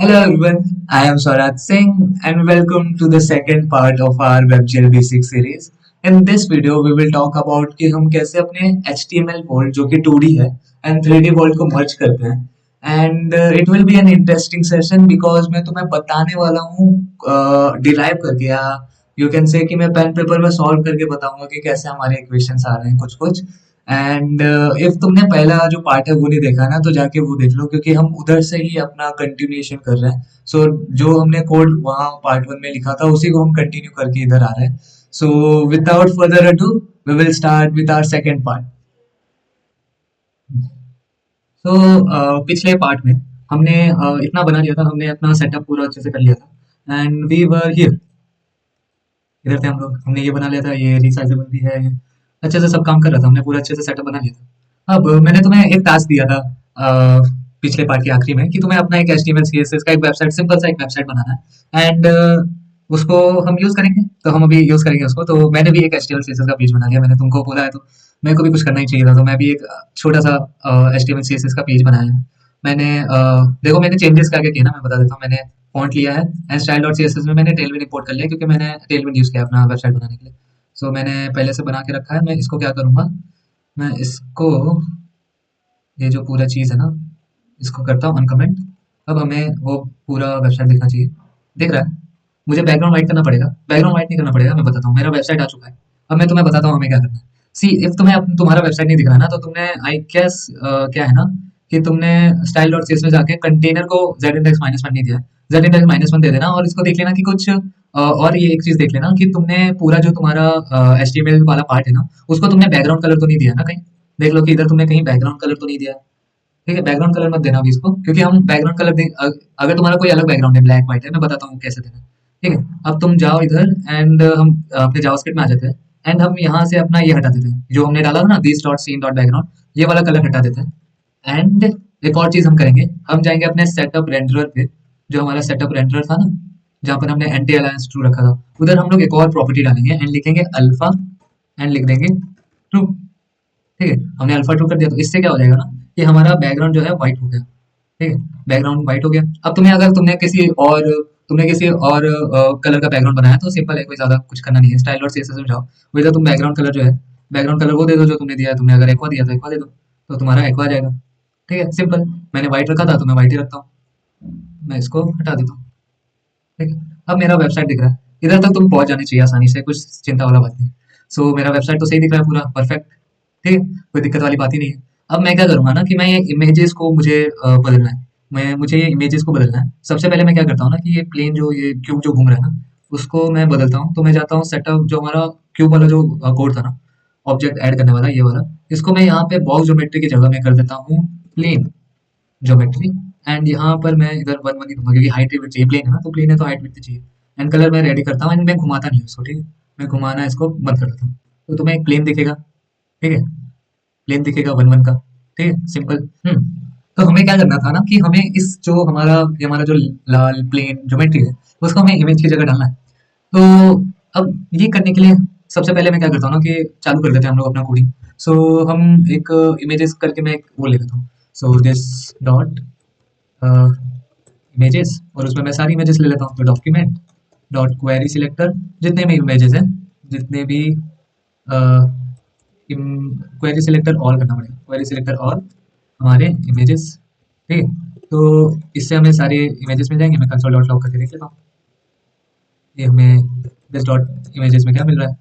Hello everyone, I am Swaraj Singh and welcome to the second part of our WebGL Basic series. In this video, we will talk about कि हम कैसे अपने HTML world जो कि 2D है and 3D world को merge करते हैं. And it will be an interesting session because मैं तुम्हें बताने वाला हूँ derive करके या you can say कि मैं पेन पेपर में solve करके बताऊंगा कि कैसे हमारे equations आ रहे हैं कुछ कुछ. एंड इफ तुमने पहला जो पार्ट है वो नहीं देखा ना तो जाके वो देख लो क्योंकि हम उधर से ही अपना कंटिन्यूएशन कर रहे हैं. सो जो हमने कोड वहाँ पार्ट वन में लिखा था उसी को हम कंटिन्यू करके इधर आ रहे हैं. So without further ado we will start with our second part. So पिछले पार्ट में हमने इतना बना लिया था, हमने अपना सेटअप पूरा अच्छे से कर लिया था एंड वी वर हियर. इधर थे हम लोग, हमने ये बना लिया था, ये रिसाइजेबल भी है, ये अच्छे से सब काम कर रहा था, हमने पूरा अच्छे से सेटअप बना लिया था. अब मैंने तुम्हें एक टास्क दिया था पिछले पार्ट के आखिरी में कि तुम्हें अपना एक HTML CSS का एक वेबसाइट, सिंपल सा एक वेबसाइट बनाना है एंड उसको हम यूज करेंगे. तो हम अभी यूज करेंगे उसको. तो मैंने भी एक HTML CSS का पेज बना लिया, मैंने तुमको बोला है तो मेरे को भी कुछ करना ही चाहिए था, तो मैं भी एक छोटा सा HTML CSS का पेज बनाया है. मैंने देखो मैंने चेंजेस क्या क्या किया ना, मैं बता देता हूँ. मैंने फॉन्ट लिया है and style dot C S S में मैंने टेलविन इंपोर्ट कर लिया क्योंकि मैंने टेलविन यूज़ किया अपना वेबसाइट बनाने के लिए. सो मैंने पहले से बना के रखा है. मैं इसको क्या करूँगा, मैं इसको ये जो पूरा चीज़ है ना इसको करता हूँ अनकमेंट. अब हमें वो पूरा वेबसाइट दिखना चाहिए. दिख रहा है? मुझे बैकग्राउंड वाइट करना पड़ेगा. बैकग्राउंड वाइट नहीं करना पड़ेगा, मैं बताता हूँ. मेरा वेबसाइट आ चुका है. अब मैं तुम्हें बताता हूँ हमें क्या करना है. सी इफ तुम्हें तुम्हारा वेबसाइट नहीं दिख रहा है ना तो तुमने आई गेस क्या है ना कि तुमने स्टाइल डॉट सी एस में जाके कंटेनर को जेड इंडेक्स माइनस वन नहीं दिया है. जेड इंडेक्स माइनस वन दे देना और इसको देख लेना कि कुछ और ये एक चीज देख लेना कि तुमने पूरा जो तुम्हारा एच टी एम एल वाला पार्ट है ना उसको तुमने बैकग्राउंड कलर तो नहीं दिया ना कहीं. देख लो कि इधर तुमने कहीं बैकग्राउंड कलर तो नहीं दिया है. ठीक है, बैकग्राउंड कलर मत देना अभी इसको क्योंकि हम बैकग्राउंड कलर अगर तुम्हारा कोई अलग बैकग्राउंड है ब्लैक व्हाइट है, मैं बताता हूँ कैसे देना है. ठीक है, अब तुम जाओ इधर एंड हम अपने जावास्क्रिप्ट में आ जाते हैं एंड हम यहाँ से अपना ये हटा देते हैं जो हमने डाला था ना this dot scene dot background, ये वाला कलर हटा देते हैं. एंड एक और चीज हम करेंगे, हम जाएंगे अपने सेटअप रेंडरर पे. जो हमारा सेटअप रेंडरर था ना जहाँ पर हमने एंटी अलायंस ट्रू रखा था, उधर हम लोग एक और प्रॉपर्टी डालेंगे एंड लिखेंगे अल्फा एंड लिख देंगे ट्रू. ठीक है, हमने अल्फा ट्रू कर दिया तो इससे क्या हो जाएगा ना कि हमारा बैकग्राउंड जो है व्हाइट हो गया. ठीक है, बैकग्राउंड व्हाइट हो गया. अब तुम्हें अगर तुमने किसी और कलर का बैकग्राउंड बनाया तो सिंपल है, कोई ज्यादा कुछ करना नहीं है. स्टाइल डॉट सीएसएस में जाओ, वही तो तुम बैकग्राउंड कलर जो है बैकग्राउंड कलर वो दे दो जो तुमने दिया है. तुमने अगर एक्वा दिया तो एक्वा दे दो, तो तुम्हारा एक्वा आ जाएगा. ठीक है, सिंपल. मैंने व्हाइट रखा था तो मैं व्हाइट ही रखता हूँ. मैं इसको हटा देता हूँ. ठीक है, अब मेरा वेबसाइट दिख रहा है. इधर तक तुम पहुंच जाने चाहिए आसानी से, कुछ चिंता वाला बात नहीं. सो मेरा वेबसाइट तो सही दिख रहा है, पूरा परफेक्ट. ठीक है, कोई दिक्कत वाली बात ही नहीं है. अब मैं क्या करूंगा ना कि मैं ये इमेजेस को मुझे बदलना है. मुझे ये इमेजेस को बदलना है. सबसे पहले मैं क्या करता हूँ ना कि ये प्लेन जो ये क्यूब जो घूम रहा है ना उसको मैं बदलता हूँ. तो मैं जाता हूँ सेटअप, जो हमारा क्यूब वाला जो कोड था ना, ऑब्जेक्ट ऐड करने वाला ये वाला, इसको मैं यहाँ पे बॉक्स ज्योमेट्री की जगह में कर देता हूँ प्लेन ज्योमेट्री. एंड यहाँ पर मैं इधर वन वन ही दूंगा क्योंकि हाइट विड्थ चाहिए. प्लेन है ना तो प्लेन है तो हाइट विड्थ चाहिए. एंड कलर मैं रेडी करता हूँ एंड मैं घुमाता नहीं हूँ इसको. ठीक है, मैं घुमाना इसको बंद कर देता हूँ. तो तुम्हें एक प्लेन दिखेगा. ठीक है, प्लेन दिखेगा वन वन का. ठीक है, सिंपल. तो हमें क्या करना था ना कि हमें इस जो हमारा जो लाल प्लेन ज्योमेट्री है उसको हमें इमेज की जगह डालना है. तो अब ये करने के लिए सबसे पहले मैं क्या करता हूँ ना कि चालू कर देते हैं हम लोग अपना कोडिंग. सो हम एक इमेजेस करके मैं एक वो ले लेता हूँ. सो दिस डॉट इमेजेस और उसमें मैं सारी इमेजेस ले लेता हूँ. तो डॉक्यूमेंट डॉट क्वेरी सिलेक्टर, जितने भी इमेजेस हैं, जितने भी क्वेरी सिलेक्टर ऑल करना पड़ेगा. क्वेरी सिलेक्टर ऑल हमारे इमेजेस. ठीक है, तो इससे हमें सारे इमेजेस मिल जाएंगे. मैं कंसोल डॉट लॉग करके देख लेता हूँ ये हमें दिस डॉट इमेजेस में क्या मिल रहा है.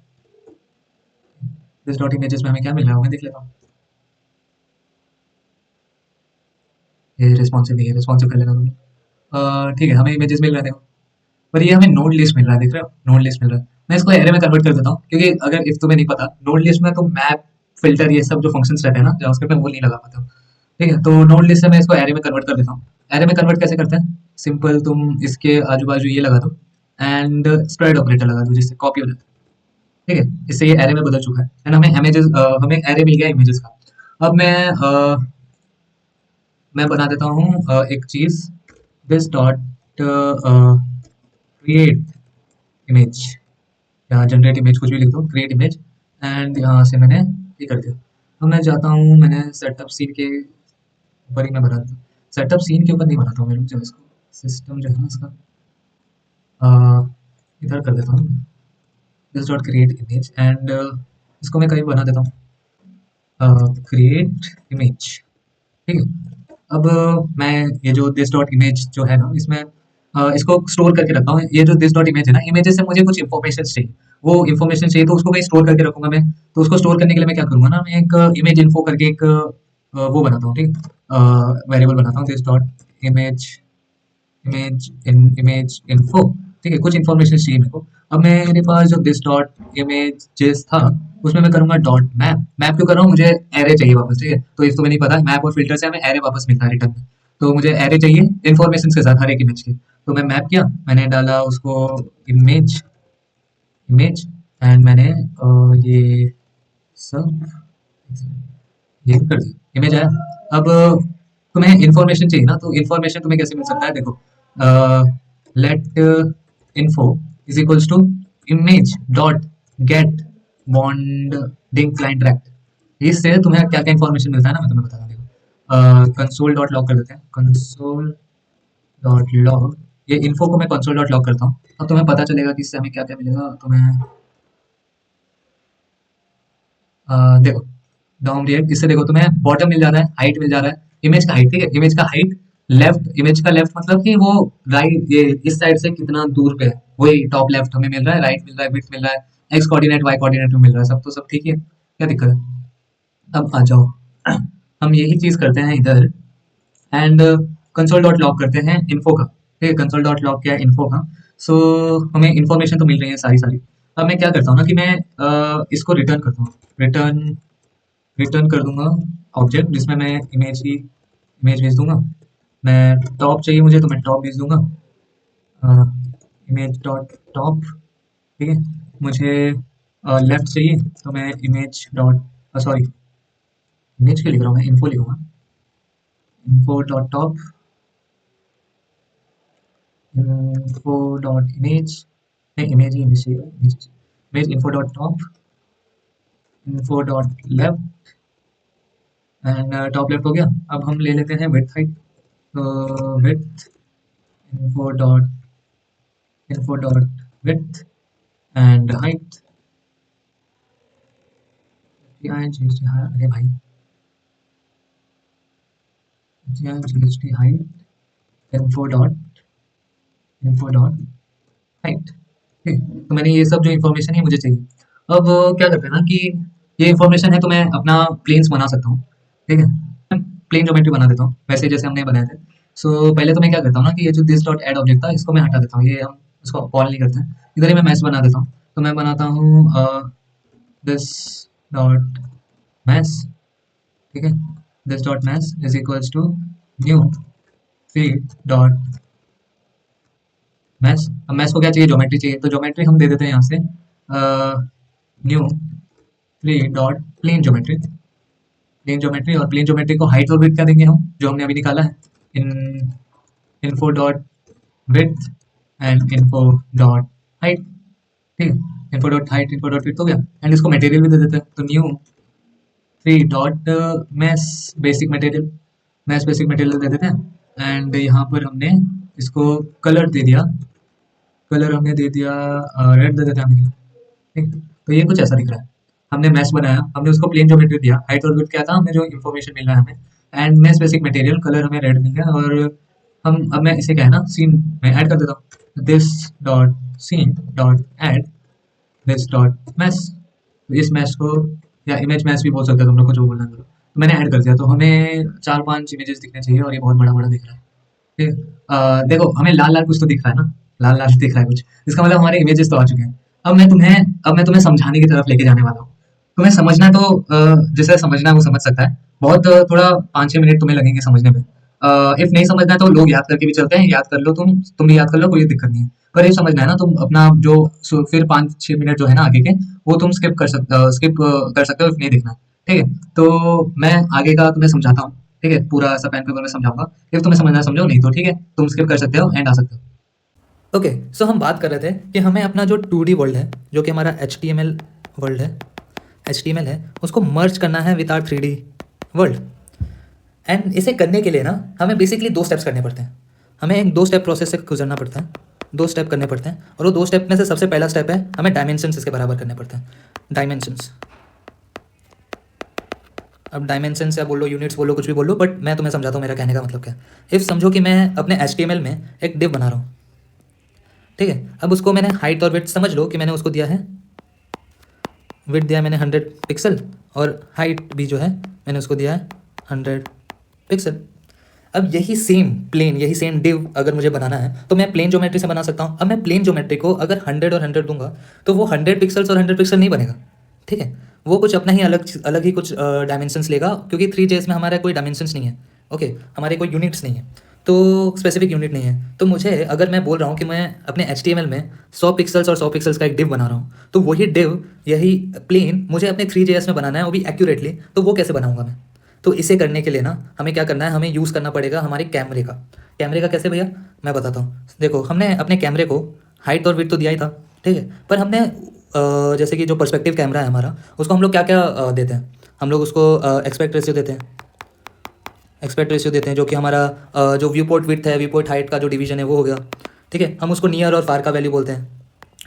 दिस डॉट इमेजेस में हमें क्या मिल रहा है वो मैं देख लेता हूँ. ये रिस्पॉन्सिव नहीं है, रिस्पॉन्सिव कर लेना तुम. ठीक है, हमें इमेजेस मिल रहे हैं. पर ये हमें नोड लिस्ट मिल रहा है, देख रहे हो, नोड लिस्ट मिल रहा है. मैं इसको एरे में कन्वर्ट कर देता हूँ क्योंकि अगर इफ तुम्हें नहीं पता नोड लिस्ट में तो मैप फिल्टर ये सब जो फंक्शंस रहते हैं ना जावास्क्रिप्ट में वो नहीं लगा पाता हूँ. ठीक है, तो नोड लिस्ट से मैं इसको एरे में कन्वर्ट कर देता हूँ. एरे में कन्वर्ट कैसे करते हैं, सिंपल तुम इसके आजू बाजू ये लगा दो एंड स्प्रेड ऑपरेटर लगा दो जिससे कॉपी हो जाता है. ठीक है, इससे ये एरे में बदल चुका है एंड हमें एरे मिल गया इमेजेस का. अब मैं बना देता हूँ एक चीज, दिस डॉट क्रिएट इमेज या जनरेट इमेज, कुछ भी लिख दो, क्रिएट इमेज. एंड यहाँ से मैंने ये कर दिया. अब मैं जाता हूँ, मैंने सेटअप सीन के ऊपर ही मैं बना देता हूँ. सेटअप सीन के ऊपर नहीं बनाता हूँ मैं, रुक जाओ इसको. सिस्टम जो है ना इसका इधर कर देता हूँ, this dot create image and इसको मैं कहीं बना देता हूँ क्रिएट इमेज। ठीक है, अब मैं ये जो दिस डॉट इमेज जो है ना इसमें इसको स्टोर करके रखता हूँ। ये जो दिस डॉट इमेज है ना, इमेजेस से मुझे कुछ इन्फॉर्मेशन चाहिए, वो इन्फॉर्मेशन चाहिए तो उसको कहीं स्टोर करके रखूंगा मैं। तो उसको स्टोर करने के लिए मैं क्या करूंगा ना, मैं एक इमेज इन्फो करके एक वो बनाता हूँ, ठीक, वेरिएबल बनाता हूँ this dot image image info. ठीक है, कुछ इन्फॉर्मेशन चाहिए मेरे को। अब मेरे पास जो दिस डॉट इमेजेस था उसमें मैं करूंगा डॉट मैप। मैप क्यों कर रहा हूँ, मुझे एरे चाहिए वापस। ठीक है, तो इस तुम्हें नहीं पता, मैप और फिल्टर से हमें एरे वापस मिलता है रिटर्न में। तो मुझे एरे चाहिए इन्फॉर्मेशन के साथ हर एक इमेज के। तो मैं मैप किया, मैंने डाला उसको इमेज इमेज एंड मैंने ये सब ये कर दिया, इमेज आया। अब तुम्हें इन्फॉर्मेशन चाहिए ना, तो इन्फॉर्मेशन तुम्हें कैसे मिल सकता है, देखो let info is equals to image dot get bounding client rect. इससे तुम्हें क्या क्या इन्फॉर्मेशन मिलता है ना, मैं तुम्हें बताता हूँ। देखो कंसोल डॉट लॉग कर देते हैं, कंसोल डॉट लॉग, ये इन्फो को मैं कंसोल डॉट लॉग करता हूँ। अब तुम्हें पता चलेगा कि इससे हमें क्या क्या मिलेगा। तुम्हें देखो डाउन रिएक्ट, इससे देखो तुम्हें बॉटम मिल जा रहा है, हाइट मिल जा रहा है, इमेज का हाइट। ठीक है, इमेज का हाइट लेफ्ट, इमेज का लेफ्ट मतलब कि वो राइट, ये इस साइड से कितना दूर पे है वही टॉप लेफ्ट हमें मिल रहा है, राइट मिल रहा है, विड्थ मिल रहा है, एक्स कोऑर्डिनेट वाई कोऑर्डिनेट में मिल रहा है, सब तो सब ठीक है, क्या दिक्कत है। अब आ जाओ हम यही चीज करते हैं इधर एंड कंसोल डॉट लॉग करते हैं इन्फो का। ठीक है, कंसोल डॉट लॉग क्या है, इन्फो का। सो हमें इन्फॉर्मेशन तो मिल रही है सारी सारी। अब मैं क्या करता हूँ ना कि मैं इसको रिटर्न करता हूँ, रिटर्न रिटर्न कर दूंगा ऑब्जेक्ट जिसमें मैं इमेज भेज दूंगा। मैं टॉप चाहिए मुझे तो मैं टॉप भेज दूंगा, इमेज डॉट टॉप। ठीक है, मुझे लेफ्ट चाहिए तो मैं इमेज डॉट सॉरी, इमेज क्यों लिख रहा हूँ मैं, इन्फो लिखूंगा, info dot top, info dot image, नहीं इमेज ही इमेज चाहिए, image info dot top, info dot left and top left हो गया। अब हम ले लेते हैं विड्थ हाइट, तो width info dot width and height, अरे भाई GST height info dot height. ठीक, तो मैंने ये सब जो इन्फॉर्मेशन है मुझे चाहिए। अब क्या करते हैं ना कि ये इन्फॉर्मेशन है तो मैं अपना प्लेन्स बना सकता हूँ। ठीक है, प्लेन ज्योमेट्री बना देता हूँ वैसे जैसे हमने बनाए थे। सो पहले तो मैं क्या करता हूँ ना कि ये जो दिस डॉट एड ऑब्जेक्ट था इसको मैं हटा देता हूँ, ये हम इसको कॉल नहीं करते हैं। इधर ही मैं मैस बना देता हूँ, तो मैं बनाता हूँ दिस डॉट मैस। ठीक है, this dot mesh is equals to new three dot mesh. अब मैस को क्या चाहिए, ज्योमेट्री चाहिए, तो ज्योमेट्री हम दे देते हैं यहाँ से new three dot plane geometry, plane geometry. और प्लेन ज्योमेट्री को हाइट और विड्थ क्या देंगे हम, जो हमने अभी निकाला है, in info dot width and info dot height. ठीक है, info dot height info dot width हो गया एंड इसको मटेरियल भी दे देते हैं, तो new three dot mesh basic material, mesh basic material दे देते हैं एंड यहाँ पर हमने इसको कलर दे दिया, कलर हमने दे दिया रेड दे देते हैं हमने। ठीक, तो ये कुछ ऐसा दिख रहा है। हमने मैश बनाया, हमने उसको प्लेन ज्योमेट्री दिया, हाइट और विड्थ क्या था, हमने जो इन्फॉर्मेशन मिल रहा है हमें and mash basic material colour हमें रेड मिल गया। और हम अब मैं इसे क्या है ना सीन में ऐड कर देता हूँ, this dot scene dot add this dot mesh. तो इस मैश को या इमेज मैश भी बोल सकते हो तुम लोग को, जो बोलना है बोलो। तो मैंने ऐड कर दिया, तो हमें चार पांच इमेजेस दिखने चाहिए और ये बहुत बड़ा बड़ा दिख रहा है। ठीक है, देखो हमें लाल लाल कुछ तो दिख रहा है ना, लाल लाल दिख रहा है कुछ, इसका मतलब हमारे इमेजेस तो आ चुके हैं। अब मैं तुम्हें समझाने की तरफ लेके जाने वाला हूँ। तुम्हें समझना तो जिसे समझना है वो समझ सकता है, बहुत थोड़ा 5-6 मिनट तुम्हें लगेंगे समझने में। इफ नहीं समझना है तो लोग याद करके भी चलते हैं, याद कर लो, तुम भी याद कर लो, कोई दिक्कत नहीं है। पर ये समझना है ना, तुम अपना जो फिर 5-6 मिनट जो है ना आगे के, वो तुम स्किप कर सकते हो if नहीं देखना। ठीक है, तो मैं आगे का तुम्हें समझाता हूँ। ठीक है, पूरा ऐसा पेन पेपर में समझाऊंगा, इफ तुम्हें समझना है समझो, नहीं तो ठीक है तुम स्किप कर सकते हो एंड आ सकते हो। ओके, सो हम बात कर रहे थे कि हमें अपना जो 2D वर्ल्ड है, जो कि हमारा HTML वर्ल्ड है, HTML है, उसको मर्ज करना है with are 3D world. And इसे करने के लिए ना हमें बेसिकली 2 स्टेप्स करने पड़ते हैं। हमें एक 2 स्टेप प्रोसेस से गुजरना पड़ता है, 2 स्टेप करने पड़ते हैं, और वो 2 स्टेप में से सबसे पहला स्टेप है हमें डायमेंशंस इसके बराबर करने पड़ते हैं। डायमेंशंस, अब डायमेंशंस या बोलो यूनिट्स बोलो कुछ भी बोलो, बट मैं तुम्हें समझाता हूँ मेरा कहने का मतलब क्या है। इफ़ समझो कि मैं अपने HTML में एक डिव बना रहा हूँ, ठीक है। अब उसको मैंने हाइट और विड्थ समझ लो कि मैंने उसको दिया है, विड्थ दिया है मैंने 100 पिक्सल, और हाइट भी जो है मैंने उसको दिया है 100 पिक्सल। अब यही सेम प्लेन, यही सेम डिव अगर मुझे बनाना है तो मैं प्लेन ज्योमेट्री से बना सकता हूँ। अब मैं प्लेन ज्योमेट्री को अगर 100 और 100 दूंगा तो वो 100 पिक्सल्स और 100 पिक्सल नहीं बनेगा, ठीक है। वो कुछ अपना ही अलग ही कुछ डायमेंशंस लेगा, क्योंकि 3JS में हमारा कोई डायमेंशंस नहीं है, ओके, हमारे कोई यूनिट्स नहीं है, तो स्पेसिफिक यूनिट नहीं है। तो मुझे अगर मैं बोल रहा हूँ कि मैं अपने HTML में 100 पिक्सल्स और 100 पिक्सल्स का एक डिव बना रहा हूँ, तो वही डिव, यही प्लेन मुझे अपने 3JS में बनाना है, वो भी एक्यूरेटली। तो वो कैसे बनाऊंगा मैं? तो इसे करने के लिए ना हमें क्या करना है, हमें यूज़ करना पड़ेगा हमारे कैमरे का। कैमरे का कैसे भैया? मैं बताता हूँ। देखो, हमने अपने कैमरे को हाइट और विड्थ तो दिया ही था, ठीक है, पर हमने जैसे कि जो पर्सपेक्टिव कैमरा है हमारा, उसको हम लोग क्या क्या देते हैं? हम लोग उसको एक्सपेक्ट रेशियो देते हैं, एक्सपेक्ट रेशियो देते हैं, जो कि हमारा जो व्यू पोर्ट विड्थ है, व्यू पोर्ट हाइट का जो डिवीजन है वो हो गया, ठीक है। हम उसको नियर और फार का वैल्यू बोलते हैं,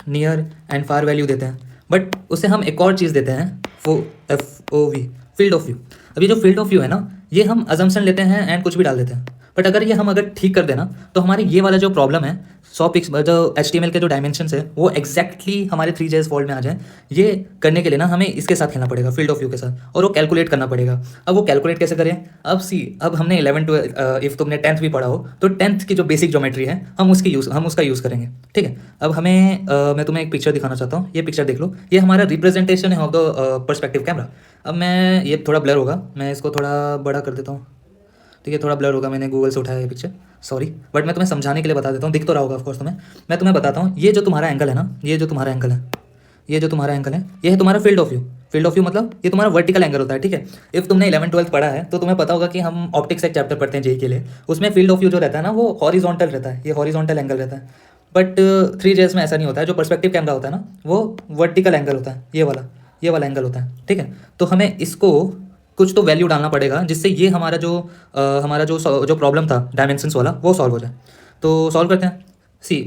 नियर एंड फार वैल्यू देते हैं। बट उसे हम एक और चीज़ देते हैं, वो FOV, फील्ड ऑफ व्यू। अब ये जो फील्ड ऑफ व्यू है ना, ये हम अजम्पशन लेते हैं एंड कुछ भी डाल देते हैं। बट अगर ये हम अगर ठीक कर देना, तो हमारे ये वाला जो प्रॉब्लम है, 100 पिक्स जो HTML के जो डायमेंशंस है वो एग्जैक्टली हमारे 3JS वर्ल्ड में आ जाए, ये करने के लिए ना हमें इसके साथ खेलना पड़ेगा, फील्ड ऑफ व्यू के साथ, और वो कैलकुलेट करना पड़ेगा। अब वो कैलकुलेट कैसे करें? अब हमने 11 12 इफ़ तुमने 10th भी पढ़ा हो तो 10th की जो बेसिक ज्योमेट्री है हम उसका यूज़ करेंगे, ठीक है। अब हमें मैं तुम्हें एक पिक्चर दिखाना चाहता हूँ। ये पिक्चर देख लो, ये हमारा रिप्रेजेंटेशन है ऑफ द पर्सपेक्टिव कैमरा। अब मैं, ये थोड़ा ब्लर होगा, मैं इसको थोड़ा बड़ा कर देता हूँ, ठीक है, थोड़ा ब्लर होगा, मैंने गूगल से उठाया ये पिक्चर, सॉरी। बट मैं तुम्हें समझाने के लिए बता देता हूँ, दिख तो रहा होगा ऑफकोर्स तुम्हें। मैं तुम्हें बताता हूँ, ये जो तुम्हारा एंगल है ना, ये जो तुम्हारा एंगल है, ये जो तुम्हारा एंगल है, ये है तुम्हारा field of view. Field of view मतलब ये तुम्हारा वर्टिकल एंगल होता है, ठीक है। इफ़ तुमने 11 12 पढ़ा है तो तुम्हें पता होगा कि हम ऑप्टिक्स एक चैप्टर पढ़ते हैं जेई के लिए, उसमें फील्ड ऑफ व्यू जो रहता है ना, वो हॉरिजॉन्टल रहता है, ये हॉरिजॉन्टल एंगल रहता है। बट 3JS में ऐसा नहीं होता है। जो पर्सपेक्टिव कैमरा होता है ना, वो वर्टिकल एंगल होता है, ये वाला एंगल होता है, ठीक है। तो हमें इसको कुछ तो वैल्यू डालना पड़ेगा जिससे ये हमारा जो प्रॉब्लम था डायमेंशंस वाला, वो सॉल्व हो जाए। तो सॉल्व करते हैं।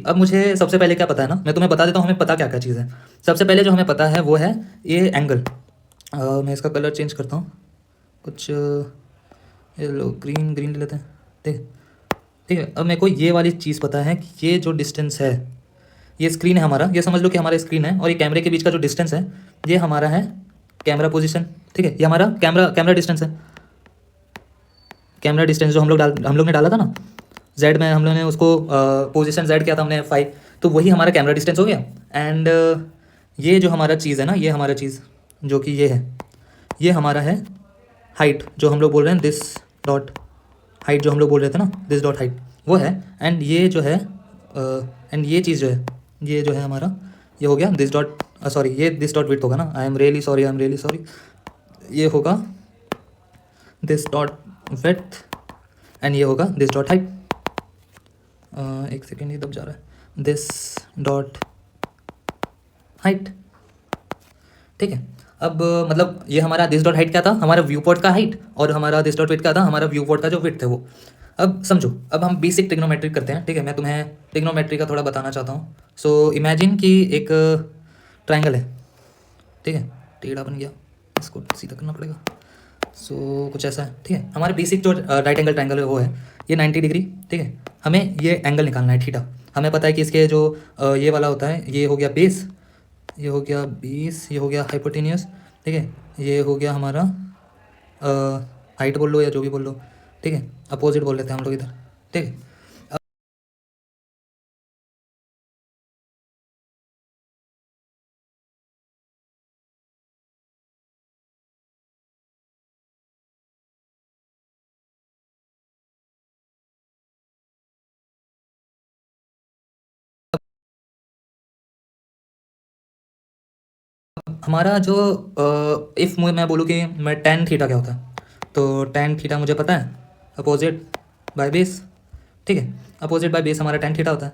अब मुझे सबसे पहले क्या पता है ना, मैं तुम्हें बता देता हूँ हमें पता क्या क्या चीज़ है। सबसे पहले जो हमें पता है वो है ये एंगल। मैं इसका कलर चेंज करता हूँ, कुछ ये लो, ग्रीन ग्रीन ले लेते हैं, ठीक ठीक है। अब मेरे को ये वाली चीज़ पता है कि ये जो डिस्टेंस है, ये स्क्रीन है हमारा, ये समझ लो कि हमारा स्क्रीन है, और ये कैमरे के बीच का जो डिस्टेंस है, ये हमारा है कैमरा पोजीशन, ठीक है। ये हमारा कैमरा डिस्टेंस है। कैमरा डिस्टेंस जो हम लोग ने डाला था ना जेड में, हम लोग ने उसको पोजीशन जेड किया था हमने 5, तो वही हमारा कैमरा डिस्टेंस हो गया। एंड ये जो हमारा चीज़ है ना, ये हमारा चीज़ जो कि ये है, ये हमारा है हाइट, जो हम लोग बोल रहे हैं दिस डॉट हाइट, जो हम लोग बोल रहे थे ना दिस डॉट हाइट, वो है। एंड ये जो है एंड ये चीज़ जो है, ये जो है हमारा, ये हो गया दिस डॉट, सॉरी ये दिस डॉट विड्थ होगा ना, आई एम रियली सॉरी, ये होगा दिस डॉट विड्थ, एंड ये होगा दिस डॉट हाइट। एक सेकेंड, ये दब जा रहा है, दिस डॉट हाइट, ठीक है। अब मतलब ये हमारा दिस डॉट हाइट क्या था, हमारा व्यू पोर्ट का हाइट, और हमारा दिस डॉट विड्थ क्या था, हमारा व्यू पोर्ट का जो विड्थ है वो। अब समझो, अब हम बेसिक ट्रिग्नोमेट्री करते हैं, ठीक है। मैं तुम्हें ट्रिग्नोमेट्री का थोड़ा बताना चाहता हूँ। सो इमेजिन कि एक ट्राइंगल है, ठीक है, टेढ़ा बन गया, इसको सीधा करना पड़ेगा। सो कुछ ऐसा है, ठीक है। हमारे बेसिक जो राइट एंगल ट्राइंगल है वो है ये 90 डिग्री, ठीक है। हमें ये एंगल निकालना है, थीटा। हमें पता है कि इसके जो ये वाला होता है, ये हो गया बेस, ये हो गया बेस, ये हो गया हाइपोटेनियस, ठीक है। ये हो गया हमारा हाइट बोल लो या जो भी बोल लो, ठीक है। अपोजिट बोल लेते हैं हम लोग इधर, ठीक है। हमारा जो इफ़ मैं बोलूँ कि मैं टेन थीटा क्या होता है, तो टेन थीटा मुझे पता है, अपोजिट बाय बेस, ठीक है। अपोजिट बाय बेस हमारा टेन थीटा होता है।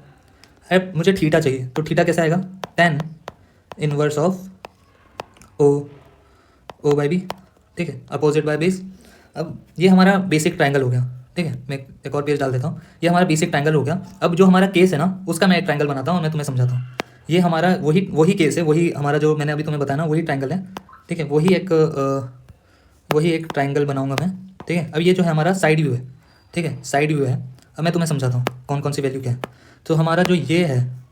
अब मुझे थीटा चाहिए, तो थीटा कैसे आएगा, tan inverse of O by B, ठीक है, अपोजिट बाय बेस। अब ये हमारा बेसिक ट्राइंगल हो गया, ठीक है, मैं एक और पेज डाल देता हूँ। ये हमारा बेसिक ट्रायंगल हो गया। अब जो हमारा केस है ना, उसका मैं एक ट्रायंगल बनाता हूँ और मैं तुम्हें समझाता हूँ। ये हमारा वही केस है, वही हमारा जो मैंने अभी तुम्हें बताया ना, वही ट्रायंगल है। ठीक है, वही एक ट्रायंगल बनाऊंगा मैं। ठीक है, अब ये जो है हमारा साइड व्यू है। ठीक है, साइड व्यू है। अब मैं तुम्हें समझाता हूँ कौन कौन सी वैल्यू क्या है। तो हमारा जो ये है,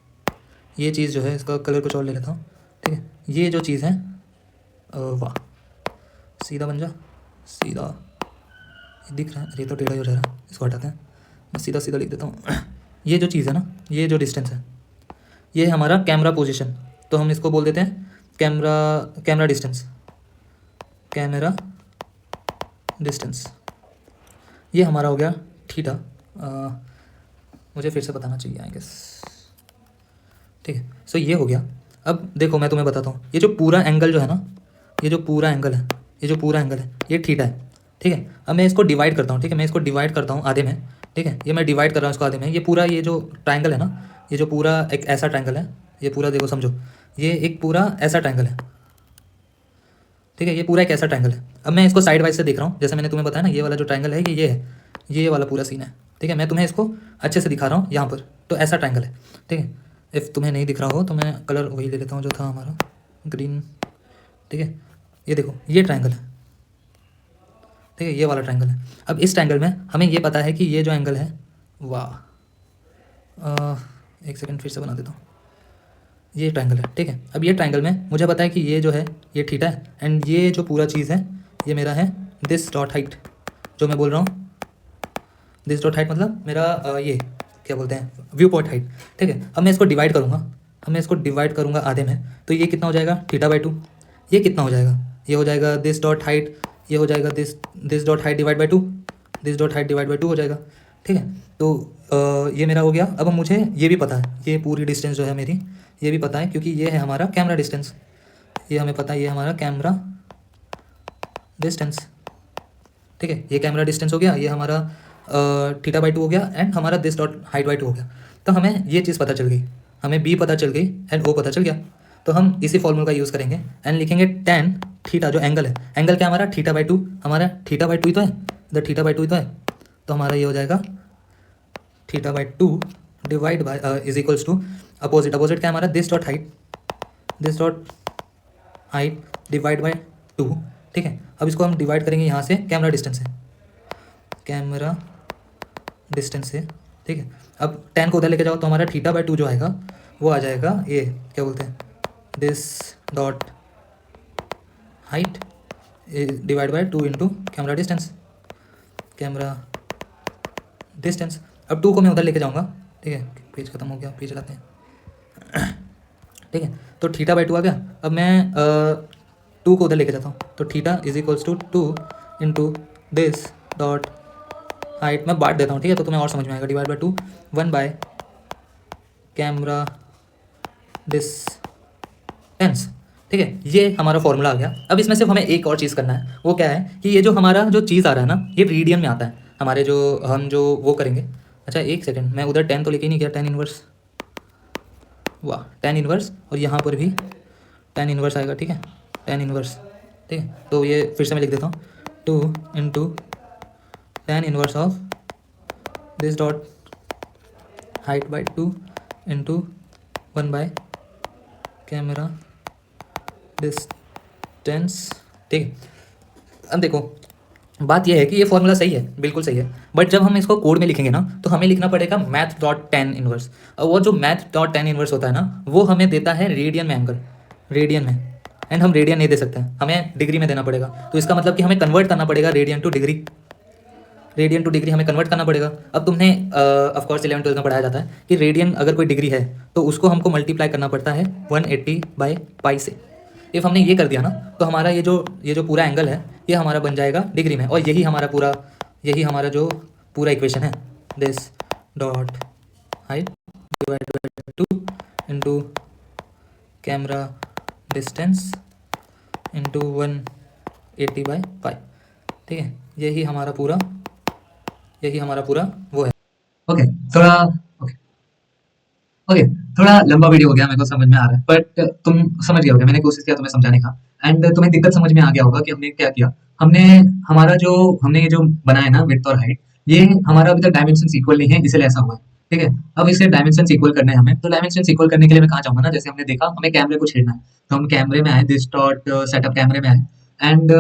ये चीज़ जो है, इसका कलर कुछ और ले लेता हूँ। ठीक है, ये जो चीज़ है, वाह, सीधा बन जा, सीधा। ये दिख रहा है? अरे, तो टेढ़ा ही हो जा रहा है, इसको हटाते हैं। मैं सीधा सीधा लिख देता हूँ। ये जो चीज़ है ना, ये जो डिस्टेंस है, ये है हमारा कैमरा पोजीशन। तो हम इसको बोल देते हैं कैमरा डिस्टेंस, कैमरा डिस्टेंस। ये हमारा हो गया थीटा। मुझे फिर से बताना चाहिए, आई गेस। ठीक है, सो ये हो गया। अब देखो, मैं तुम्हें बताता हूँ, ये जो पूरा एंगल जो है ना, ये जो पूरा एंगल है, ये थीटा है। ठीक है, अब मैं इसको डिवाइड करता हूँ। ठीक है, मैं इसको डिवाइड करता हूँ आधे में। ठीक है, ये मैं डिवाइड कर रहा हूँ इसको आधे में। ये पूरा, ये जो ट्रायंगल है ना, ये जो पूरा एक ऐसा ट्रायंगल है, ये पूरा देखो, समझो, ये एक पूरा ऐसा ट्रायंगल है। ठीक है, ये पूरा एक ऐसा ट्रायंगल है। अब मैं इसको साइड वाइज से देख रहा हूँ। जैसे मैंने तुम्हें बताया ना, ये वाला जो ट्रायंगल है, ये है, ये वाला पूरा सीन है। ठीक है, मैं तुम्हें इसको अच्छे से दिखा रहा हूँ यहाँ पर। तो ऐसा ट्रायंगल है। ठीक है, इफ़ तुम्हें नहीं दिख रहा हो तो मैं कलर वही ले लेता हूँ जो था हमारा, ग्रीन। ठीक है, ये देखो, ये ट्रायंगल है। ठीक है, ये वाला ट्रायंगल है। अब इस ट्रायंगल में हमें ये पता है कि ये जो एंगल है, वाह, एक सेकंड फिर से बना देता हूँ। ये ट्रायंगल है। ठीक है, अब ये ट्रायंगल में मुझे पता है कि ये जो है, ये थीटा है, एंड ये जो पूरा चीज़ है, ये मेरा है दिस डॉट हाइट, जो मैं बोल रहा हूँ। दिस डॉट हाइट मतलब मेरा ये क्या बोलते हैं, व्यू पॉइंट हाइट। ठीक है, अब मैं इसको डिवाइड करूँगा। अब मैं इसको डिवाइड करूँगा आधे में, तो ये कितना हो जाएगा, θ/2। ये कितना हो जाएगा, ये हो जाएगा दिस डॉट हाइट, ये हो जाएगा this dot height divide by 2, this dot height divide by 2 हो जाएगा। ठीक है, तो ये मेरा हो गया। अब मुझे ये भी पता है, ये पूरी डिस्टेंस जो है मेरी, ये भी पता है, क्योंकि ये है हमारा कैमरा डिस्टेंस। ये हमें पता है, ये हमारा कैमरा डिस्टेंस। ठीक है, ये कैमरा डिस्टेंस हो गया, ये हमारा θ/2 हो गया, एंड हमारा दिस डॉट हाइट बाई 2 हो गया। तो हमें ये चीज़ पता चल गई, हमें बी पता चल गई, एंड ओ पता चल गया। तो हम इसी फॉर्मूला का यूज़ करेंगे एंड लिखेंगे tan थीटा, जो एंगल है, एंगल क्या हमारा θ/2, हमारा θ/2 ही तो है, इधर θ/2 ही तो है। तो हमारा ये हो जाएगा θ/2 divide by is equals to opposite क्या है हमारा, this dot height divide by 2। ठीक है, अब इसको हम डिवाइड करेंगे यहाँ से कैमरा डिस्टेंस से। ठीक है, अब tan को उधर लेके जाओ तो हमारा θ/2 जो आएगा, वो आ जाएगा, ये क्या बोलते हैं, this dot height divide by 2 into camera distance. अब 2 को मैं उधर लेके जाऊँगा। ठीक है, पेज खत्म हो गया, पेज चलाते हैं। ठीक है, तो θ/2 आ गया। अब मैं 2 को उधर लेके जाता हूँ, तो theta is equals to 2 into this dot height, मैं बांट देता हूँ। ठीक है, तो तुम्हें और समझ में आएगा, divide by 2 1 by camera distance. ठीक है, ये हमारा फॉर्मूला आ गया। अब इसमें सिर्फ हमें एक और चीज़ करना है, वो क्या है कि ये जो हमारा जो चीज़ आ रहा है ना, ये रेडियन में आता है हमारे, जो हम जो वो करेंगे। अच्छा, एक सेकेंड, मैं उधर 10 तो लेके ही नहीं गया, tan इनवर्स, वाह, tan इनवर्स, और यहाँ पर भी tan इनवर्स आएगा। ठीक है, tan इनवर्स। ठीक है, तो ये फिर से मैं लिख देता हूँ, 2 into tan inverse of this dot height by 2 into 1 by camera distance. ठीक है, अब देखो, बात यह है कि ये फॉर्मूला सही है, बिल्कुल सही है, बट जब हम इसको कोड में लिखेंगे ना, तो हमें लिखना पड़ेगा मैथ डॉट tan इनवर्स। और वो जो मैथ डॉट tan इनवर्स होता है ना, वो हमें देता है रेडियन में एंगल, रेडियन में, एंड हम रेडियन नहीं दे सकते हैं, हमें डिग्री में देना पड़ेगा। तो इसका मतलब कि हमें कन्वर्ट करना पड़ेगा रेडियन टू डिग्री हमें कन्वर्ट करना पड़ेगा। अब तुमने ऑफकोर्स 11 12 में पढ़ाया जाता है कि रेडियन अगर कोई डिग्री है तो उसको हमको मल्टीप्लाई करना पड़ता है 180/π से। इफ़ हमने ये कर दिया ना, तो हमारा ये जो पूरा एंगल है, ये हमारा बन जाएगा डिग्री में, और यही हमारा जो पूरा इक्वेशन है, this dot height divide by 2 into camera distance into 180/π। ठीक है, यही हमारा पूरा वो है। ओके, थोड़ा ओके ओके थोड़ा लंबा वीडियो हो गया, मेरे को समझ में आ रहा है, बट तुम समझ गए होगे, मैंने कोशिश किया तुम्हें समझाने का, एंड तुम्हें दिक्कत समझ में आ गया होगा कि हमने क्या किया। हमने ये जो बनाया ना विड्थ और हाइट, ये हमारा अभी तक डायमेंशन इक्वल नहीं है, इसलिए ऐसा हुआ है। ठीक है, अब इसे डायमेंशन इक्वल करने हैं हमें, तो डायमेंशन इक्वल करने के लिए मैं कहाँ जाऊंगा ना, जैसे हमने देखा हमें कैमरे को छेड़ना है, तो हम कैमरे में आए, दिस डॉट सेटअप कैमरे में आए एंड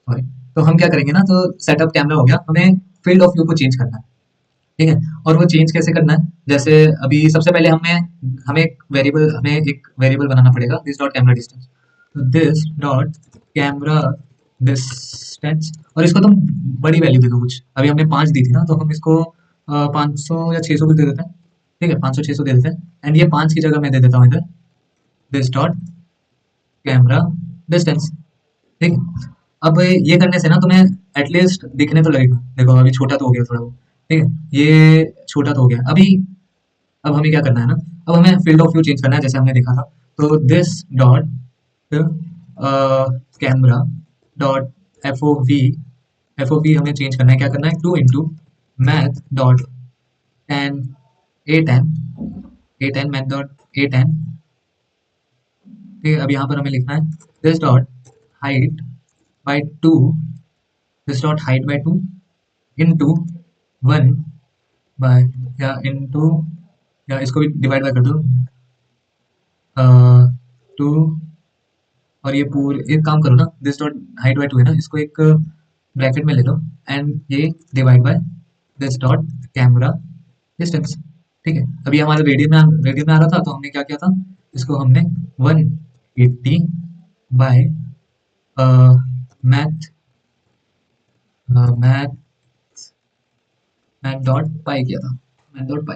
सॉरी, तो हम क्या करेंगे ना, तो सेटअप कैमरा हो गया, हमें फील्ड ऑफ व्यू को चेंज करना है। ठीक है, और वो चेंज कैसे करना है, जैसे अभी सबसे पहले हमें एक वेरिएबल बनाना पड़ेगा, दिस डॉट कैमरा डिस्टेंस, तो दिस डॉट कैमरा डिस्टेंस, और इसको तुम बड़ी वैल्यू दे दो कुछ, अभी हमने 5 दी थी ना, तो हम इसको 500 या 600 भी दे देते हैं। ठीक है, 500 600 दे देते हैं, एंड ये 5 की जगह मैं दे देता हूँ इधर दिस डॉट कैमरा डिस्टेंस। ठीक है, अब ये करने से ना तुम्हें एटलीस्ट दिखने तो लगेगा, देखो अभी छोटा तो हो गया थोड़ा वो। ठीक है, ये छोटा तो हो गया अभी। अब हमें क्या करना है ना, अब हमें फील्ड ऑफ व्यू चेंज करना है, जैसे हमने देखा था, तो this dot camera dot F O V हमें चेंज करना है, क्या करना है, 2 into math dot tan A tan math dot A tan. ठीक है, अब यहाँ पर हमें लिखना है this dot height by two, this dot height by two into one by, या इंटू, या इसको भी डिवाइड बाय कर दो, टू, और ये पूरे एक काम करो ना, this dot height by two है ना, इसको एक ब्रैकेट में ले लो एंड ये divide by this dot camera distance. ठीक है, अभी हमारे रेडियन में आ रहा था, तो हमने क्या किया था, इसको हमने 180 by math math math dot pi किया था, मैथ डॉट पाई।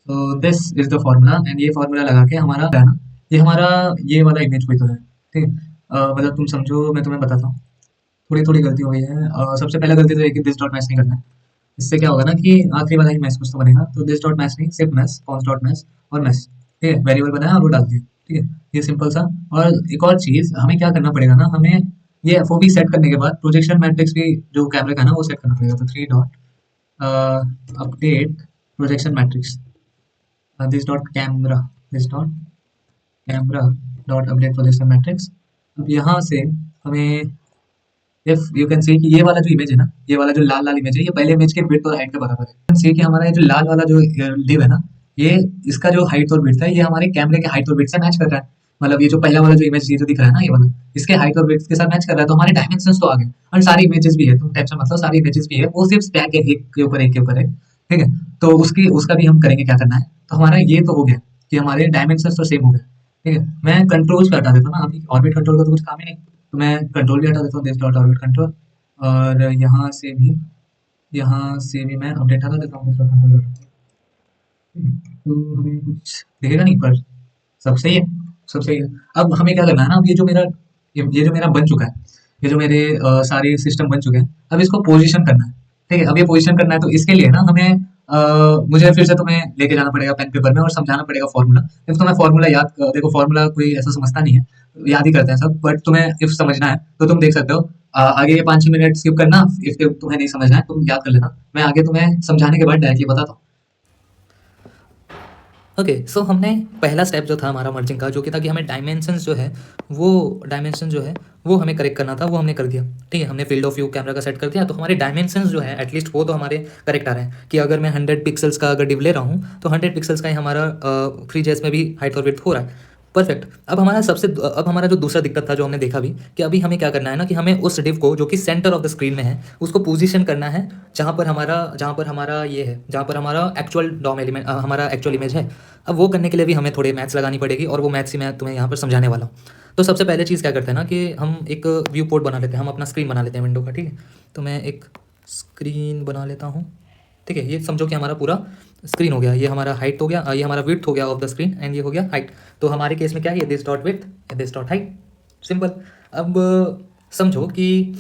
तो this is the formula, and ये फॉर्मूला लगा के हमारा है ना, ये हमारा ये वाला इमेज कोई तो है। ठीक है, मतलब तुम समझो, मैं तुम्हें बताता हूँ, थोड़ी थोड़ी गलती हो गई है। सबसे पहला गलती तो है कि दिस डॉट मैच नहीं करना है, इससे क्या होगा ना कि आखिरी वाला ही मैच कुछ तो बनेगा, तो दिस डॉट मैच नहीं, सिर्फ मैच, कॉन्स डॉट मैच और मैच। ठीक है, वेरिएबल बनाया और वो डाल दिया। ठीक है, ये सिंपल सा। और एक और चीज हमें क्या करना पड़ेगा ना, हमें ये एफओवी सेट करने के बाद प्रोजेक्शन मैट्रिक्स भी जो कैमरे का है ना वो सेट करना पड़ेगा, तो 3 dot update projection matrix, this dot camera, this dot camera dot update projection matrix. अब यहाँ से हमें, इफ यू कैन सी कि ये वाला जो इमेज है ना, ये वाला जो लाल लाल इमेज है, ये पहले इमेज के विड्थ और हाइट के बराबर है। यू कैन सी कि हमारा ये जो लाल वाला जो लिव है ना, ये इसका जो हाइट और विड्थ है, ये हमारे कैमरे के हाइट और विड्थ से मैच कर रहा है। मतलब ये जो पहला वाला जो इमेज ये जो दिख रहा है ना, ये वाला इसके हाइट और विड्थ के साथ मैच कर रहा है, तो हमारे डायमेंशंस तो आ गए, और सारी इमेजेस भी है, तुम टेंशन मतलब सारी इमेजेस भी है, वो सिर्फ स्टैक है, एक के ऊपर एक के ऊपर एक। ठीक है, तो उसकी उसका भी हम करेंगे क्या करना है, तो हमारा ये तो हो गया कि हमारे डायमेंशंस तो सेम हो गए। ठीक है, मैं कंट्रोल्स पे हटा देता हूँ ना, अभी ऑर्बिट कंट्रोल का तो कुछ काम ही नहीं, तो मैं कंट्रोल भी हटा देता हूँ, दिस डॉट ऑर्बिट कंट्रोल, और यहाँ से भी मैं अपडेट हटा देता हूँ, दूसरा कंट्रोल हटा। तो हमें कुछ दिखेगा नहीं, पर सब सही है, सब सही है। अब हमें क्या करना है ना, अब ये जो मेरा बन चुका है, ये जो मेरे सारे सिस्टम बन चुके हैं, अब इसको पोजीशन करना है। ठीक है, अब ये पोजीशन करना है, तो इसके लिए ना हमें मुझे फिर से तुम्हें लेके जाना पड़ेगा पेन पेपर में और समझाना पड़ेगा फॉर्मूला। इफ तुम्हें फॉर्मूला देखो फॉर्मूला कोई ऐसा समझता नहीं है, याद ही करते हैं सब, बट तुम्हें इफ समझना है तो तुम देख सकते हो, आगे ये 5-6 मिनट स्किप करना, इफ तुम्हें नहीं समझना है तुम याद कर लेना, मैं आगे तुम्हें समझाने के बाद डायरेक्टली बताता हूँ। ओके, सो हमने पहला स्टेप जो था हमारा मर्जिंग का, जो कि था कि हमें डायमेंशंस जो है वो डायमेंशन जो है वो हमें करेक्ट करना था, वो हमने कर दिया। ठीक है, हमने फील्ड ऑफ व्यू कैमरा का सेट कर दिया, तो हमारे डायमेंशंस जो है एटलीस्ट वो तो हमारे करेक्ट आ रहे हैं, कि अगर मैं 100 पिक्सल्स का अगर डिव ले रहा हूँ, तो 100 पिक्सल्स का ही हमारा फ्री जेस में भी हाइट और विड्थ हो रहा है। परफेक्ट। अब हमारा जो दूसरा दिक्कत था जो हमने देखा भी, कि अभी हमें क्या करना है ना, कि हमें उस डिव को जो कि सेंटर ऑफ द स्क्रीन में है उसको पोजीशन करना है, जहाँ पर हमारा एक्चुअल डॉम एलिमेंट, हमारा एक्चुअल इमेज है। अब वो करने के लिए भी हमें थोड़े मैथ्स लगानी पड़ेगी, और वो मैथ्स ही मैं तुम्हें यहाँ पर समझाने वाला हूँ। तो सबसे पहले चीज़ क्या करते हैं ना, कि हम एक व्यू पोर्ट बना लेते हैं, हम अपना स्क्रीन बना लेते हैं विंडो का। ठीक है, तो मैं एक स्क्रीन बना लेता हूँ। ठीक है, ये समझो कि हमारा पूरा स्क्रीन हो गया, ये हमारा हाइट हो गया, ये हमारा विड्थ हो गया ऑफ द स्क्रीन, एंड ये हो गया हाइट। तो हमारे केस में क्या है, ये दिस डॉट विड्थ या दिस डॉट हाइट, सिंपल। अब समझो कि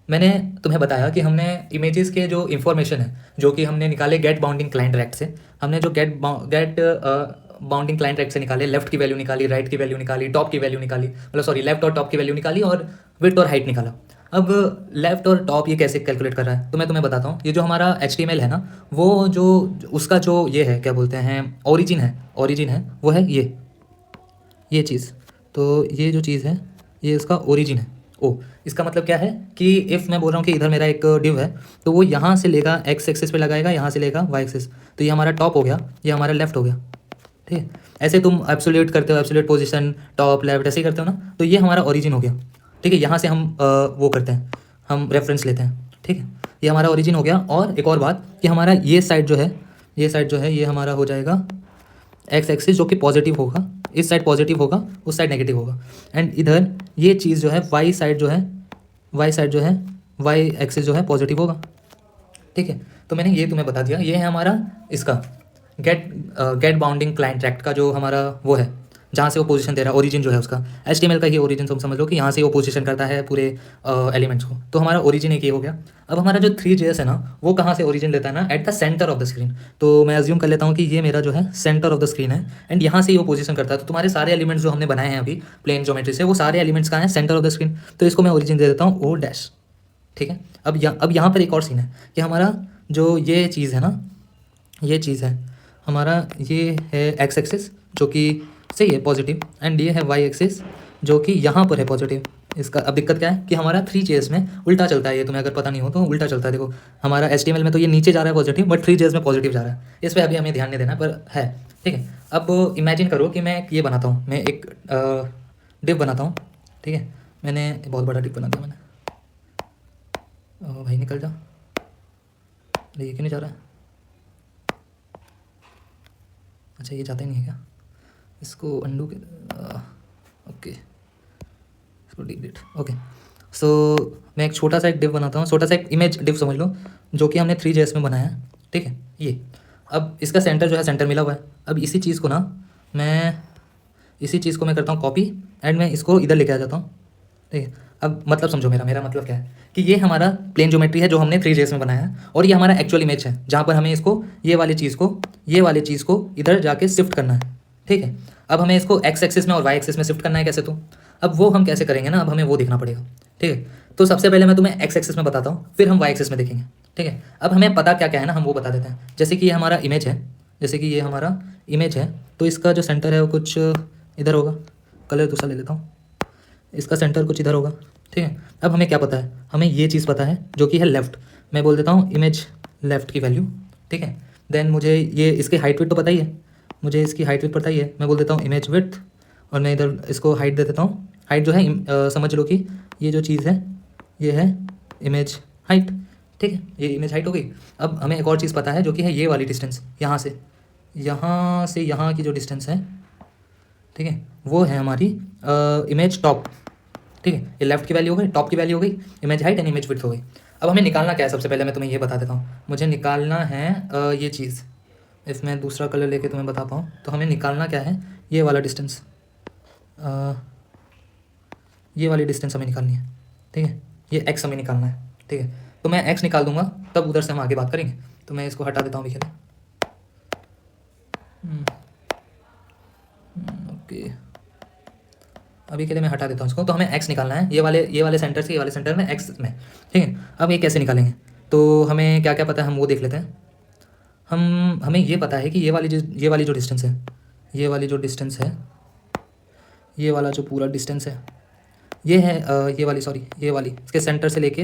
मैंने तुम्हें बताया कि हमने इमेजेस के जो इन्फॉर्मेशन है जो कि हमने निकाले गेट बाउंडिंग क्लाइंट रेक्ट से, हमने जो गेट बाउंडिंग क्लाइंट रेक्ट से निकाले, लेफ्ट की वैल्यू निकाली, राइट की वैल्यू निकाली, टॉप की वैल्यू निकाली, मतलब सॉरी लेफ्ट और टॉप की वैल्यू निकाली, और विड्थ और हाइट निकाला। अब लेफ्ट और टॉप ये कैसे कैलकुलेट कर रहा है, तो मैं तुम्हें बताता हूँ। ये जो हमारा HTML है ना, वो जो उसका जो ये है, क्या बोलते हैं, ओरिजिन है, वो है ये चीज़। तो ये जो चीज़ है ये इसका ओरिजिन है। ओ, इसका मतलब क्या है कि इफ़ मैं बोल रहा हूँ कि इधर मेरा एक डिव है, तो वो यहाँ से लेगा एक्स एक्सिस पे लगाएगा, यहाँ से लेगा वाई एक्सिस, तो ये हमारा टॉप हो गया, ये हमारा लेफ्ट हो गया। ठीक है, ऐसे तुम एब्सोल्यूट करते हो, एब्सोल्यूट पोजीशन टॉप लेफ्ट ऐसे ही करते हो ना, तो ये हमारा ओरिजिन हो गया। ठीक है, यहाँ से हम वो करते हैं, हम रेफरेंस लेते हैं। ठीक है, ये हमारा ओरिजिन हो गया। और एक और बात कि हमारा ये साइड जो है, ये साइड जो है ये हमारा हो जाएगा एक्स एक्सिस जो कि पॉजिटिव होगा, इस साइड पॉजिटिव होगा, उस साइड नेगेटिव होगा। एंड इधर ये चीज़ जो है वाई साइड जो है, वाई साइड जो है, वाई एक्सिस जो है पॉजिटिव होगा। ठीक है, तो मैंने ये तुम्हें बता दिया। ये है हमारा इसका गेट बाउंडिंग क्लाइंट ट्रैक्ट का जो हमारा वो है, जहाँ से वो पोजीशन दे रहा है, ओरिजिन जो है उसका। HTML का ही ओरिजिन तुम समझ लो कि यहाँ से वो पोजीशन करता है पूरे एलिमेंट्स को। तो हमारा ओरिजिन एक ये हो गया। अब हमारा जो 3JS है ना, वो कहाँ से ओरिजिन लेता है ना, at the centre of the screen. तो मैं अज्यूम कर लेता हूँ कि ये मेरा जो है सेंटर ऑफ द स्क्रीन है, एंड यहाँ से ही वो पोजीशन करता है। तो तुम्हारे सारे एलिमेंट्स जो हमने बनाए हैं अभी प्लेन ज्योमेट्री से, वो सारे एलिमेंट्स कहाँ हैं, सेंटर ऑफ द स्क्रीन। तो इसको मैं ओरिजिन दे देता हूँ O डैश। ठीक है, अब यहाँ पर एक और सीन है कि हमारा जो ये चीज़ है ना, ये चीज़ है हमारा, ये है एक्स एक्सिस जो कि सही है पॉजिटिव, एंड ये है वाई एक्सिस जो कि यहाँ पर है पॉजिटिव। इसका अब दिक्कत क्या है कि हमारा 3JS में उल्टा चलता है। ये तुम्हें अगर पता नहीं हो तो उल्टा चलता है। देखो हमारा HTML में तो ये नीचे जा रहा है पॉजिटिव, बट 3JS में पॉजिटिव जा रहा है। इस पर अभी हमें ध्यान नहीं देना, पर है। ठीक है, अब इमेजिन करो कि मैं ये बनाता हूँ, मैं एक डिव बनाता हूँ। ठीक है, मैंने बहुत बड़ा डिव बना दिया मैंने। भाई निकल जा, ये क्यों नहीं जा रहा है? अच्छा ये जाता ही नहीं है क्या? इसको अंडू के ओके, इसको डिलीट। ओके, सो मैं एक छोटा सा एक डिव बनाता हूँ, छोटा सा एक इमेज डिव समझ लो, जो कि हमने 3JS में बनाया है। ठीक है, ये अब इसका सेंटर जो है सेंटर मिला हुआ है। अब इसी चीज़ को ना मैं करता हूँ कॉपी, एंड मैं इसको इधर लेके आ जाता हूँ। ठीक है, अब मतलब समझो, मेरा मतलब क्या है कि ये हमारा प्लेन ज्योमेट्री है जो हमने 3JS में बनाया है, और ये हमारा एक्चुअल इमेज है जहाँ पर हमें इसको ये वाली चीज़ को इधर जाके शिफ्ट करना है। ठीक है, अब हमें इसको एक्स एक्सिस में और वाई एक्सिस में शिफ्ट करना है। कैसे? तो अब वो हम कैसे करेंगे ना, अब हमें वो देखना पड़ेगा। ठीक है, तो सबसे पहले मैं तुम्हें एक्स एक्सिस में बताता हूँ, फिर हम वाई एक्सिस में देखेंगे। ठीक है, अब हमें पता क्या क्या है ना, हम वो बता देते हैं। जैसे कि ये हमारा इमेज है, तो इसका जो सेंटर है वो कुछ इधर होगा। कलर दूसरा ले लेता हूँ, इसका सेंटर कुछ इधर होगा। ठीक है, अब हमें क्या पता है, हमें ये चीज़ पता है जो कि है लेफ़्ट। मैं बोल देता हूँ इमेज लेफ़्ट की वैल्यू। ठीक है, देन मुझे ये इसकी हाइट विड्थ तो पता ही है, मुझे इसकी हाइट विड्थ पता ही है। मैं बोल देता हूँ इमेज विड्थ, और मैं इधर इसको हाइट दे देता हूँ। हाइट जो है समझ लो कि ये जो चीज़ है ये है इमेज हाइट। ठीक है, ये इमेज हाइट हो गई। अब हमें एक और चीज़ पता है जो कि है ये वाली डिस्टेंस, यहाँ से यहाँ की जो डिस्टेंस है, ठीक है, वो है हमारी इमेज टॉप। ठीक है, ये लेफ्ट की वैल्यू हो गई, टॉप की वैल्यू हो गई, image height and image width हो गई। अब हमें निकालना क्या है, सबसे पहले मैं तुम्हें ये बता देता हूँ। मुझे निकालना है ये चीज़, इसमें दूसरा कलर लेके तुम्हें बता पाऊँ तो हमें निकालना क्या है, ये वाला डिस्टेंस, ये वाली डिस्टेंस हमें निकालनी है। ठीक है, ये एक्स हमें निकालना है। ठीक है, तो मैं एक्स निकाल दूंगा, तब उधर से हम आगे बात करेंगे। तो मैं इसको हटा देता हूँ अभी के लिए। ओके, अभी के लिए मैं हटा देता हूँ इसको। तो हमें एक्स निकालना है, ये वाले सेंटर से ये वाले सेंटर में एक्स में। ठीक है, अब ये कैसे निकालेंगे, तो हमें क्या क्या पता है हम वो देख लेते हैं। हमें ये पता है कि ये वाली जो डिस्टेंस है, ये वाला जो पूरा डिस्टेंस है, ये है ये वाली इसके सेंटर से लेके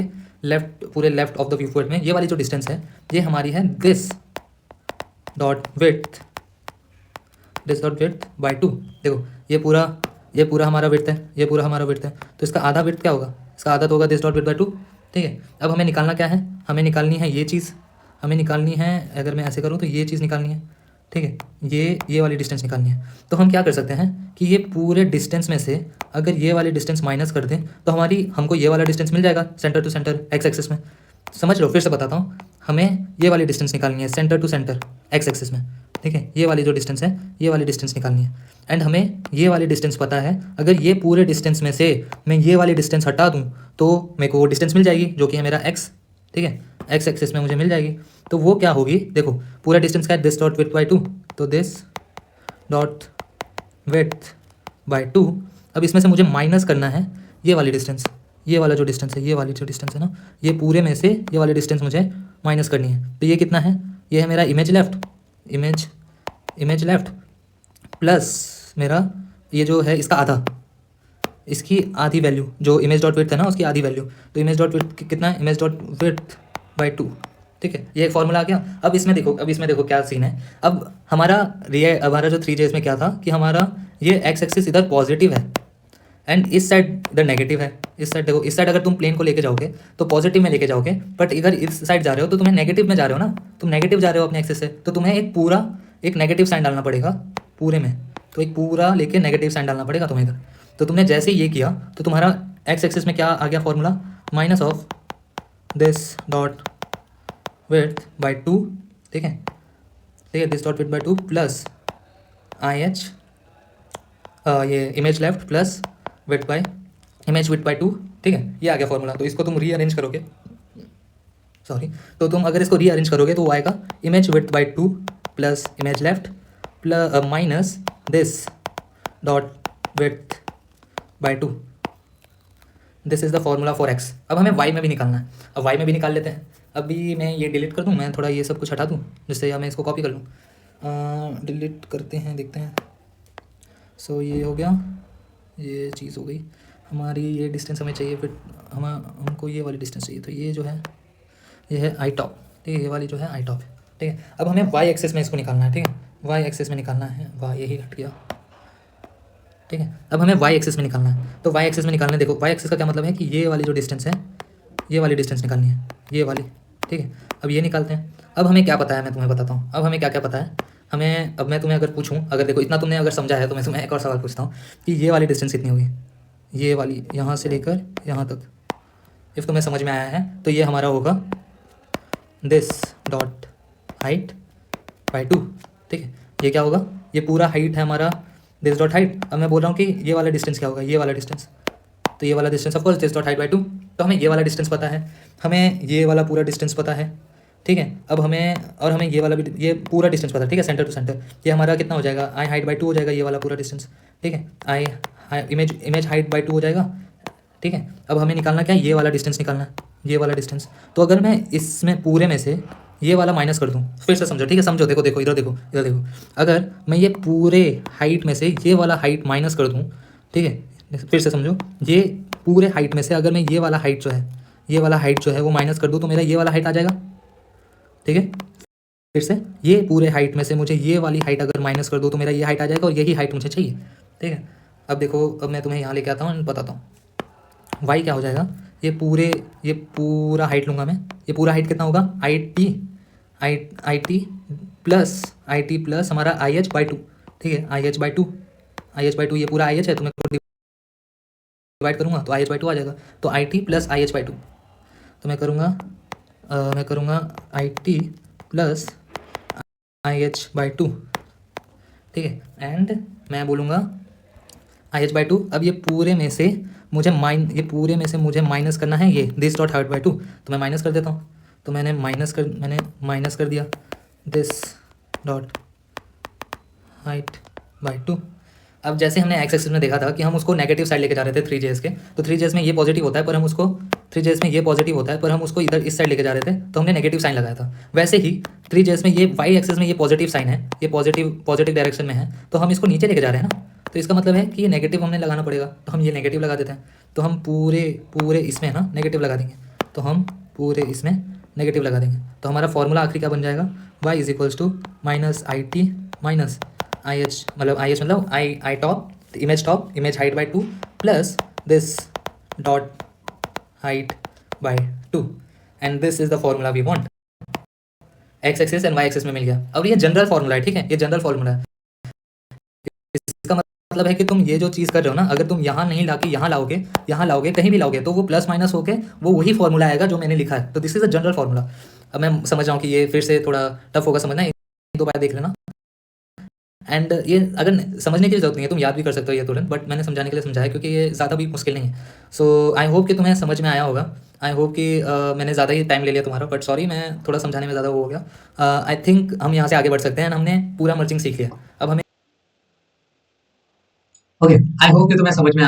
पूरे left of the view point में ये वाली जो डिस्टेंस है, ये हमारी है दिस डॉट विड्थ बाय 2। देखो ये पूरा हमारा विड्थ है, तो इसका आधा विड्थ क्या होगा, इसका आधा तो होगा दिस डॉट विड्थ बाय 2। ठीक है, अब हमें निकालना क्या है, हमें निकालनी है ये चीज़, हमें निकालनी है, अगर मैं ऐसे करूँ तो ये चीज़ निकालनी है। ठीक है, ये वाली डिस्टेंस निकालनी है। तो हम क्या कर सकते हैं कि ये पूरे डिस्टेंस में से अगर ये वाली डिस्टेंस माइनस कर दें तो हमको ये वाला डिस्टेंस मिल जाएगा centre to centre X axis में। समझ लो, फिर से बताता हूँ, हमें ये वाली डिस्टेंस निकालनी है centre to centre X axis में। ठीक है, ये वाली जो डिस्टेंस है, ये वाली डिस्टेंस निकालनी है, एंड हमें ये वाली डिस्टेंस पता है। अगर ये पूरे डिस्टेंस में से मैं ये वाली डिस्टेंस हटा दूँ तो मेरे को वो डिस्टेंस मिल जाएगी जो कि है मेरा एक्स। ठीक है, एक्स एक्सिस में मुझे मिल जाएगी। तो वो क्या होगी, देखो पूरा डिस्टेंस का है दिस डॉट विड्थ बाय 2, तो दिस डॉट विड्थ बाय 2। अब इसमें से मुझे माइनस करना है ये वाली डिस्टेंस, ये वाली जो डिस्टेंस है ना, ये पूरे में से ये वाली डिस्टेंस मुझे माइनस करनी है। तो ये कितना है, ये है मेरा इमेज लेफ्ट प्लस मेरा ये जो है इसका आधा, इसकी आधी वैल्यू जो इमेज डॉट विड्थ है ना उसकी आधी वैल्यू, तो इमेज डॉट विड्थ कितना है, इमेज डॉट विड्थ बाई 2। ठीक है, ये एक फॉर्मूला आ गया। अब इसमें देखो क्या सीन है। अब हमारा जो 3J में क्या था कि हमारा ये एक्स एक्सिस इधर पॉजिटिव है एंड इस साइड इधर नेगेटिव है। इस साइड देखो, इस साइड अगर तुम प्लेन को लेके जाओगे तो पॉजिटिव में लेके जाओगे, बट इधर इस साइड जा रहे हो तो तुम्हें नेगेटिव में जा रहे हो ना, तुम नेगेटिव जा रहे हो अपने एक्सिस से, तो तुम्हें एक नेगेटिव साइन डालना पड़ेगा पूरे में। तो एक पूरा लेके नेगेटिव साइन डालना पड़ेगा तुम्हें इधर। तो तुमने जैसे ही ये किया तो तुम्हारा एक्स एक्सिस में क्या आ गया formula, minus of this dot width by 2। ठीक है, this dot width by 2 plus I H ये image left plus width by image width by 2। ठीक है, ये आ गया फॉर्मूला। तो इसको तुम रीअरेंज करोगे, तो तुम अगर इसको रीअरेंज करोगे तो वो आएगा image width by 2 plus image left plus minus this dot width by 2। This is the formula for x. अब हमें वाई में भी निकालना है, अब वाई में भी निकाल लेते हैं। अभी मैं ये डिलीट कर दूँ, मैं थोड़ा ये सब कुछ हटा दूँ जिससे या मैं इसको कॉपी कर लूँ। डिलीट करते हैं, देखते हैं। सो ये हो गया, ये चीज़ हो गई हमारी। ये डिस्टेंस हमें चाहिए, फिर हमको ये वाली डिस्टेंस चाहिए, तो ये जो है ये है आई टॉप। ठीक है, ये वाली जो है आई टॉप है। ठीक है, अब हमें वाई एक्सेस में इसको निकालना है। ठीक है, वाई एक्सेस में निकालना है, वाई यही हट गया। ठीक है, अब हमें वाई एक्सेस में निकालना है। तो वाई एक्सेस में निकालने, देखो वाई एक्सेस का क्या मतलब है कि ये वाली जो डिस्टेंस है, ये वाली डिस्टेंस निकालनी है, ये वाली। ठीक है, अब ये निकालते हैं। अब हमें क्या पता है, मैं तुम्हें बताता हूँ अब हमें क्या क्या पता है हमें। अब मैं तुम्हें अगर पूछूँ, अगर देखो इतना तुमने अगर समझा है तो मैं तुम्हें एक और सवाल पूछता हूँ कि ये वाली डिस्टेंस कितनी होगी, ये वाली यहाँ से लेकर यहाँ तक। इफ़ तुम्हें समझ में आया है तो ये हमारा होगा दिस डॉट हाइट बाई 2। ठीक है, ये क्या होगा, ये पूरा हाइट है हमारा दिस डॉट हाइट। अब मैं बोल रहा हूँ कि ये वाला डिस्टेंस क्या होगा, ये वाला डिस्टेंस, तो ये वाला distance of course this dot height by 2। तो हमें ये वाला डिस्टेंस पता है, हमें ये वाला पूरा डिस्टेंस पता है। ठीक है, अब हमें ये वाला भी, ये पूरा डिस्टेंस पता है। ठीक है, सेंटर टू सेंटर ये हमारा कितना हो जाएगा, आई हाइट बाई 2 हो जाएगा ये वाला पूरा डिस्टेंस। ठीक है, आई इमेज हाइट बाई 2 हो जाएगा। ठीक है, अब हमें निकालना क्या है, ये वाला डिस्टेंस निकालना है, ये वाला डिस्टेंस। तो अगर मैं इसमें पूरे में से ये वाला माइनस कर दूँ, फिर से समझो। ठीक है, समझो, देखो देखो इधर देखो, इधर देखो। अगर मैं ये पूरे हाइट में से ये वाला हाइट माइनस कर दूँ, ठीक है, फिर से समझो, ये पूरे हाइट में से अगर मैं ये वाला हाइट जो है, ये वाला हाइट जो है वो माइनस कर दूँ तो मेरा ये वाला हाइट आ जाएगा। ठीक है, फिर से ये पूरे हाइट में से मुझे ये वाली हाइट अगर माइनस कर दूँ तो मेरा ये हाइट आ जाएगा और यही हाइट मुझे चाहिए। ठीक है, अब देखो, अब मैं तुम्हें यहाँ लेके आता हूँ, बताता हूँ वाई क्या हो जाएगा। ये पूरा हाइट लूँगा मैं, ये पूरा हाइट कितना होगा, आई टी प्लस हमारा आई एच बाई 2। ठीक है, आई एच बाई टू, ये पूरा आई एच है तो मैं डिवाइड करूँगा तो आई एच बाई 2 आ जाएगा। तो I T plus I H by 2, तो मैं करूँगा I T plus I H by 2। ठीक है, एंड मैं बोलूँगा आई एच बाई 2। अब ये पूरे में से मुझे माइनस करना है ये दिस डॉट हाइट बाई 2, तो मैं माइनस कर देता हूँ। तो मैंने माइनस कर दिया दिस डॉट हाइट बाई 2। अब जैसे हमने एक्स एक्सिस में देखा था कि हम उसको नेगेटिव साइड लेके जा रहे थे 3Js के, तो 3Js में ये पॉजिटिव होता है पर हम उसको इधर इस साइड लेके जा रहे थे तो हमने नेगेटिव साइन लगाया था। वैसे ही 3Js में ये वाई एक्सिस में ये पॉजिटिव साइन है, ये पॉजिटिव डायरेक्शन में है, तो हम इसको नीचे लेके जा रहे हैं ना, तो इसका मतलब है कि ये नेगेटिव हमने लगाना पड़ेगा। तो हम ये नेगेटिव लगा देते हैं, तो हम पूरे इसमें ना नेगेटिव लगा देंगे, तो हम पूरे इसमें नेगेटिव लगा देंगे। तो हमारा फॉर्मूला आखिरी क्या बन जाएगा, y is equals to minus I T minus I H मतलब I top image height by 2 plus this dot height by 2, and this is the formula we want. X axis and Y axis में मिल गया। अब ये general formula है, ठीक है, ये जनरल फॉर्मूला है। इसका मतलब है कि तुम ये जो चीज़ कर रहे हो ना, अगर तुम यहाँ नहीं लाके यहाँ लाओगे कहीं भी लाओगे तो वो प्लस माइनस होके वो वही फॉर्मूला आएगा जो मैंने लिखा है। तो this is a general formula. अब मैं समझ रहा हूँ कि ये फिर से थोड़ा टफ होगा समझना, 1-2 बार देख लेना। एंड ये अगर समझने की जरूरत नहीं है, तुम याद भी कर सकते हो ये तुरंत, बट मैंने समझाने के लिए समझाया क्योंकि ये ज़्यादा भी मुश्किल नहीं है। सो आई होप कि तुम्हें समझ में आया होगा। आई होप कि मैंने ज़्यादा ही टाइम ले लिया तुम्हारा, बट सॉरी मैं थोड़ा समझाने में ज़्यादा वो हो गया। आई थिंक हम यहाँ से आगे बढ़ सकते हैं। हमने पूरा मर्जिंग सीख लिया, अब हमें ओके, आई होप कि तुम्हें समझ में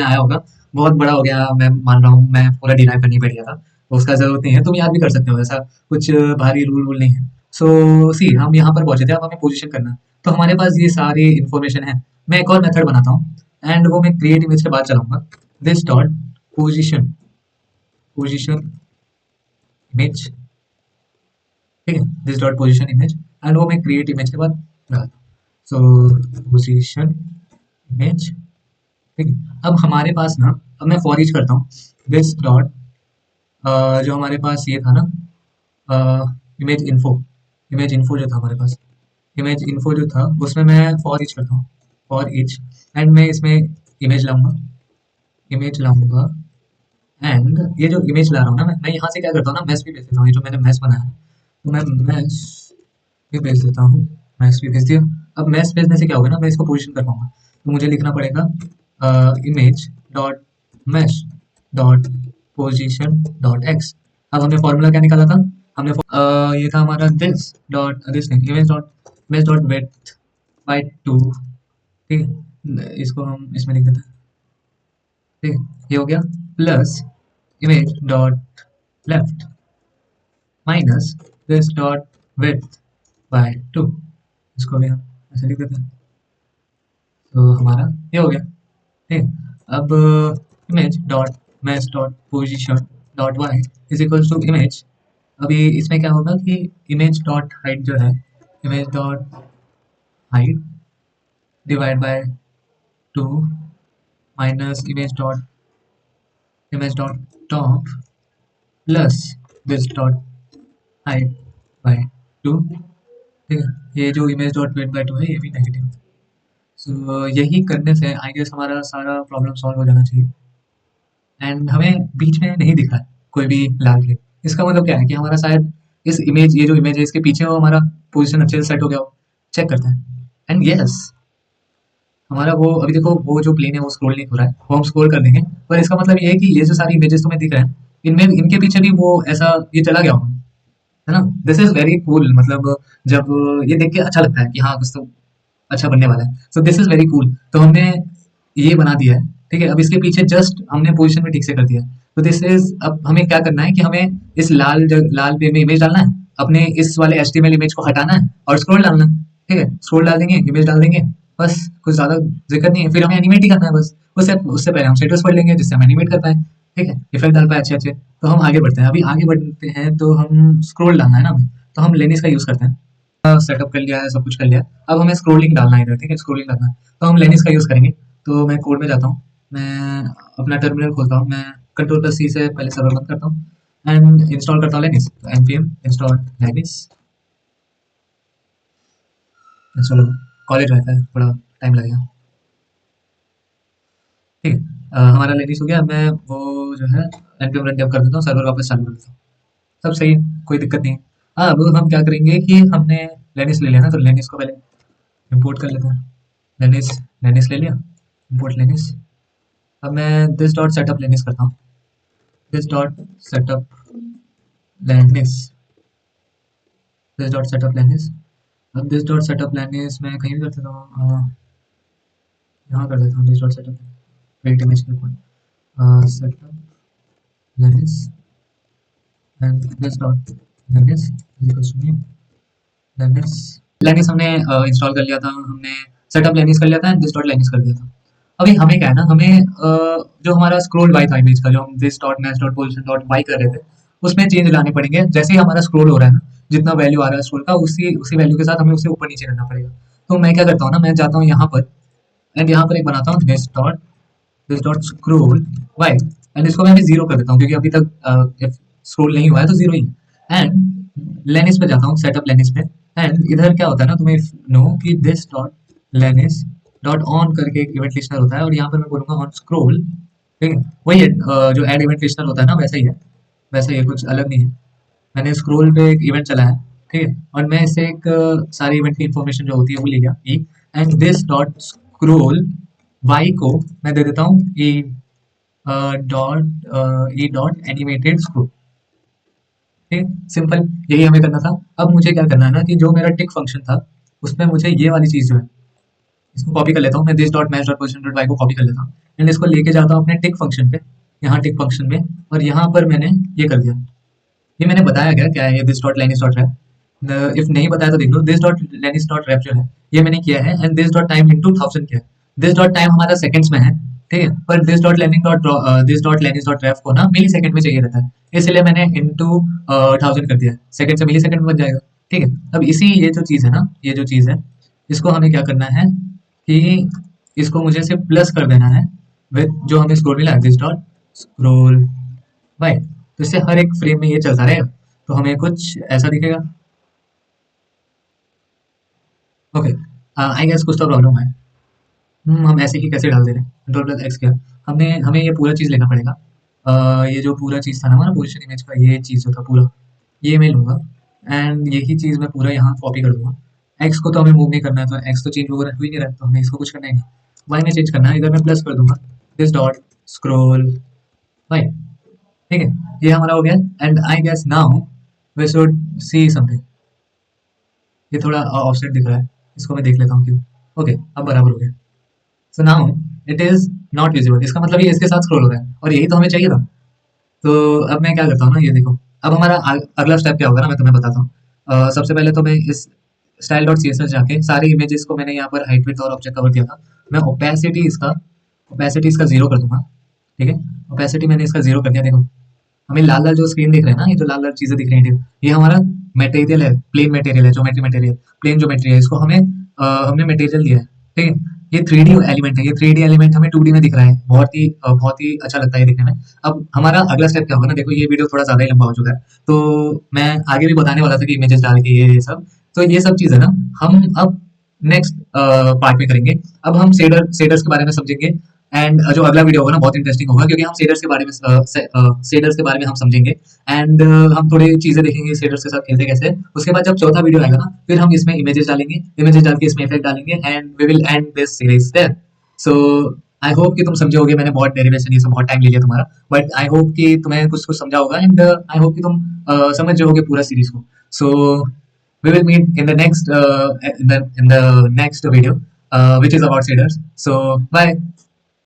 आया होगा। बहुत बड़ा हो गया, मैं मान रहा हूँ, मैं पूरा डिराइव करनी पड़ गया था, तो उसका ज़रूरत नहीं है, तुम याद भी कर सकते हो, ऐसा कुछ भारी रूल वूल नहीं है। सो सी हम यहाँ पर पहुंचे थे, अब हमें पोजीशन करना है। तो हमारे पास ये सारी इन्फॉर्मेशन है। मैं एक और मेथड बनाता हूँ, एंड वो मैं क्रिएट इमेज के बाद चलाऊंगा this dot position position image, ठीक है, this dot position image, and वो मैं क्रिएट इमेज के बाद लगाता हूँ। सो पोजिशन इमेज, ठीक है। अब हमारे पास ना, अब मैं फॉर ईच करता हूँ दिस डॉट, जो हमारे पास ये था ना, इमेज इन्फो, इमेज इन्फो जो था हमारे पास, इमेज इन्फो जो था उसमें मैं फॉर ईच करता हूँ, फॉर ईच, एंड मैं इसमें इमेज लाऊंगा, इमेज लाऊंगा, एंड ये जो इमेज ला रहा हूँ ना मैं यहाँ से क्या करता हूँ ना, मैस भी भेज देता हूँ, ये जो मैंने मैस बनाया है, तो मैं मैस भी भेज देता हूँ, मैस भी भेज दिया। अब मैस भेजने से क्या होगा ना, मैं इसको पोजिशन कर पाऊंगा, तो मुझे लिखना पड़ेगा image dot mesh dot position dot X. अब हमने फॉर्मूला क्या निकाला था, हमने ये था हमारा दिस डॉट दिस नहीं, इमेज डॉट विड्थ बाय 2, ठीक है, इसको हम इसमें लिख देते हैं, ठीक है, ये हो गया, plus image dot left minus this dot width by 2, इसको भी हम ऐसे लिख देते हैं, तो हमारा ये हो गया, ठीक है। अब image dot mesh dot position dot Y is equals to image, अभी इसमें क्या होगा कि इमेज डॉट हाइट जो है, image dot height divide by 2 minus image dot top plus this dot height bye 2, ठीक है। ये जो इमेज डॉट वेट बाय 2 है ये भी नेगेटिव, सो यही करने से आई गेस हमारा सारा प्रॉब्लम सॉल्व हो जाना चाहिए। एंड हमें बीच में नहीं दिख रहा है कोई भी लाल क्लिप, इसका मतलब क्या है कि हमारा शायद इस इमेज, ये जो इमेज है इसके पीछे वो हमारा पोजीशन अच्छे से सेट हो गया हो, चेक करते हैं। एंड यस, हमारा वो अभी देखो वो जो प्लेन है वो स्क्रॉल नहीं हो रहा है, वो हम स्क्रॉल कर देंगे, पर इसका मतलब ये है कि ये जो सारी इमेजेस तुम्हें दिख रहे हैं इनमें इनके पीछे भी वो ऐसा ये चला गया होगा, है ना। दिस इज वेरी कूल, मतलब जब ये देख के अच्छा लगता है कि हाँ कुछ तो अच्छा बनने वाला है, so this is very cool. तो हमने ये बना दिया है, ठीक है। अब इसके पीछे जस्ट हमने पोजीशन में ठीक से कर दिया है, तो दिस इज, अब हमें क्या करना है कि हमें इस लाल पे में इमेज डालना है, अपने इस वाले एचटीएमएल इमेज को हटाना है और स्क्रॉल डालना है, ठीक है, स्क्रॉल डाल देंगे, इमेज डाल देंगे, बस कुछ ज्यादा दिक्कत नहीं है, फिर हमें एनिमेट ही करना है बस, उससे उससे पहले हम सेटर्स पढ़ लेंगे जिससे हम एनिमेट कर पाए, ठीक है, इफेक्ट डाल पाए अच्छे अच्छे। तो हम आगे बढ़ते हैं, अभी आगे बढ़ते हैं, तो हम स्क्रॉल डालना है ना हमें, तो हम लेनिस का यूज करते हैं, सेटअप कर लिया है, सब कुछ कर लिया है, अब हमें स्क्रोलिंग डालना है इधर, ठीक है, स्क्रोलिंग करना है, तो हम लेनिस का यूज करेंगे। तो मैं कोड में जाता हूँ, मैं अपना टर्मिनल खोलता हूँ, मैं कंट्रोल प्लस सी से पहले सर्वर बंद करता हूँ एंड इंस्टॉल करता हूँ लेनिस, तो npm इंस्टॉल लेनिस, इंस्टॉल कॉलेज रहता है थोड़ा टाइम लगेगा, ठीक है। हमारा लेनिस हो गया, मैं वो जो है npm रन डेव कर देता हूँ, सर्वर वापस चालू कर देता हूँ, सब सही है, कोई दिक्कत नहीं है। हाँ, अब हम क्या करेंगे कि हमने लेनिस ले लिया ना, तो लेनिस को पहले इंपोर्ट कर लेते हैं, लेनिस, लेनिस ले लिया, इंपोर्ट लेनिस। अब मैं दिस डॉट सेटअप लेनिस करता हूँ, this dot setup Lenis, this dot setup Lenis. अब दिस डॉट सेटअप लेनिस मैं कहीं भी कर देता हूँ, यहाँ कर देता हूँ this dot setup, wait image के ऊपर setup Lenis and this dot Lenis is equals to new Lenis. Lenis हमने इंस्टॉल कर लिया था, हमने सेटअप लेनिस कर लिया था एंड दिस डॉट लेनिस कर दिया था। अभी हमें क्या है ना, हमें जो हमारा स्क्रोल बाय था इमेज का, जो हम this dot mesh dot position dot by कर रहे थे, उसमें चेंज लाने पड़ेंगे। जैसे ही हमारा स्क्रोल हो रहा है ना, जितना वैल्यू आ रहा है स्क्रोल का, उसी उसी वैल्यू के साथ हमें उसे ऊपर नीचे करना पड़ेगा। तो मैं क्या करता हूँ ना, मैं जाता हूँ यहाँ पर एंड यहाँ पर एक बनाता हूँ this dot scroll by, and इसको मैं अभी जीरो कर देता हूँ क्योंकि अभी तक स्क्रोल नहीं हुआ है, तो जीरो ही है। एंड लेनिस पे जाता हूँ, सेटअप लेनिस पे, एंड इधर क्या होता है ना, तुम्हें नो कि this dot Lenis dot on करके एक इवेंट लिस्टनर होता है, और यहाँ पर मैं बोलूंगा ऑन स्क्रोल, ठीक है, वही है, जो ऐड इवेंट लिस्टनर होता है ना, वैसा ही है, वैसा ही है, कुछ अलग नहीं है। मैंने स्क्रोल पे एक इवेंट चला है, ठीक है, और मैं इससे एक सारी इवेंट की इन्फॉर्मेशन जो होती है वो ले लिया E, and this dot scroll Y को मैं दे देता हूँ ई डॉट एनिमेटेड स्क्रोल, ठीक, सिंपल, यही हमें करना था। अब मुझे क्या करना है ना कि जो मेरा टिक फंक्शन था उसमें मुझे ये वाली चीज जो है, इसको कॉपी कर लेता हूँ मैं, this dot mesh dot position dot Y को कॉपी कर लेता हूँ एंड इसको लेके जाता हूँ अपने टिक फंक्शन पे, यहाँ टिक फंक्शन में, और यहाँ पर मैंने ये कर दिया। ये मैंने बताया क्या है, ये this dot Lenis dot raf, if नहीं बताया तो देख लो, this dot Lenis dot raf जो है ये मैंने किया है, and this dot time into 1000 किया है। दिस डॉट टाइम हमारा सेकंड्स में है, ठीक है, पर this dot Lenis dot raf को ना मिली सेकंड में चाहिए रहता है, इसलिए मैंने इनटू 1000 कर दिया, सेकंड से मिली सेकंड में बन जाएगा। ठीक है, अब इसी ये जो चीज़ है ना, ये जो चीज़ है, इसको हमें क्या करना है कि इसको मुझे सिर्फ प्लस कर देना है विद जो हमें स्क्रोल मिला है, दिस डॉट स्क्रोल बाय। तो इससे हर एक फ्रेम में ये चलता रहेगा, तो हमें कुछ ऐसा दिखेगा। ओके, आई गेस कुछ तो प्रॉब्लम है। हम ऐसे ही कैसे डाल दे रहे हैं, कंट्रोल प्लस एक्स किया, हमने हमें ये पूरा चीज़ लेना पड़ेगा। ये जो पूरा चीज़ था ना हमारा पोजिशन इमेज का, ये चीज़ जो था पूरा, ये मैं लूँगा एंड यही चीज़ मैं पूरा यहाँ कॉपी कर दूंगा। एक्स को तो हमें मूव नहीं करना है, तो एक्स तो चेंज वगैरह हो ही नहीं रहा है, तो हमें इसको कुछ करना ही नहीं। वाई में चेंज करना है, इधर मैं प्लस कर दूंगा, दिस डॉट स्क्रोल वाई। ठीक है, ये हमारा हो गया and I guess now we should see something. ये थोड़ा ऑफसेट दिख रहा है, इसको मैं देख लेता हूँ क्यों। ओके, अब बराबर हो गया। So now it is not visible, इसका मतलब ये इसके साथ स्क्रॉल हो रहा है और यही तो हमें चाहिए था। तो अब मैं क्या करता हूँ ना, ये देखो, अब हमारा अगला स्टेप क्या होगा ना, मैं तुम्हें बताता हूँ। सबसे पहले तो मैं इस style dot C S S जाके सारे इमेजेस को मैंने यहाँ पर हाइट विड्थ और ऑब्जेक्ट कवर किया था, मैं ओपेसिटी इसका जीरो कर दूंगा। ठीक है, ओपेसिटी मैंने इसका जीरो कर दिया। देखो, हमें लाल लाल जो स्क्रीन दिख रहे हैं ना, ये जो लाल लाल चीजें दिख रही हैं, ये हमारा मटेरियल है, प्लेन मटेरियल है, ज्योमेट्री मटेरियल, प्लेन ज्योमेट्री है, इसको हमें हमने मटेरियल दिया है। ठीक है, ये 3D एलिमेंट है, ये 3D एलिमेंट हमें 2D में दिख रहा है, बहुत ही अच्छा लगता है ये दिखने में। अब हमारा अगला स्टेप क्या होगा ना, देखो ये वीडियो थोड़ा ज्यादा ही लंबा हो चुका है, तो मैं आगे भी बताने वाला था कि इमेजेस डाल के ये सब, तो ये सब चीजें ना हम अब नेक्स्ट पार्ट में करेंगे। अब हम शेडर्स के बारे में समझेंगे एंड जो अगला वीडियो होगा ना बहुत इंटरेस्टिंग होगा, क्योंकि हम शेडर्स के बारे में हम समझेंगे एंड हम थोड़ी चीजें देखेंगे शेडर्स के साथ खेलते कैसे। उसके बाद जब चौथा वीडियो आएगा ना, फिर हम इसमें इमेजेस डालेंगे, इमेजेस डाल के इसमें इफेक्ट डालेंगे and we will end this series there. So I hope कि तुम समझे होगे, मैंने बहुत डेरिवेशन ये सब बहुत टाइम ले लिया तुम्हारा, बट आई होप कि तुम्हें कुछ कुछ समझा होगा एंड आई होप कि तुम समझ जाओगे पूरा सीरीज को। सो we will meet in the next in the next video which is about shaders. So bye.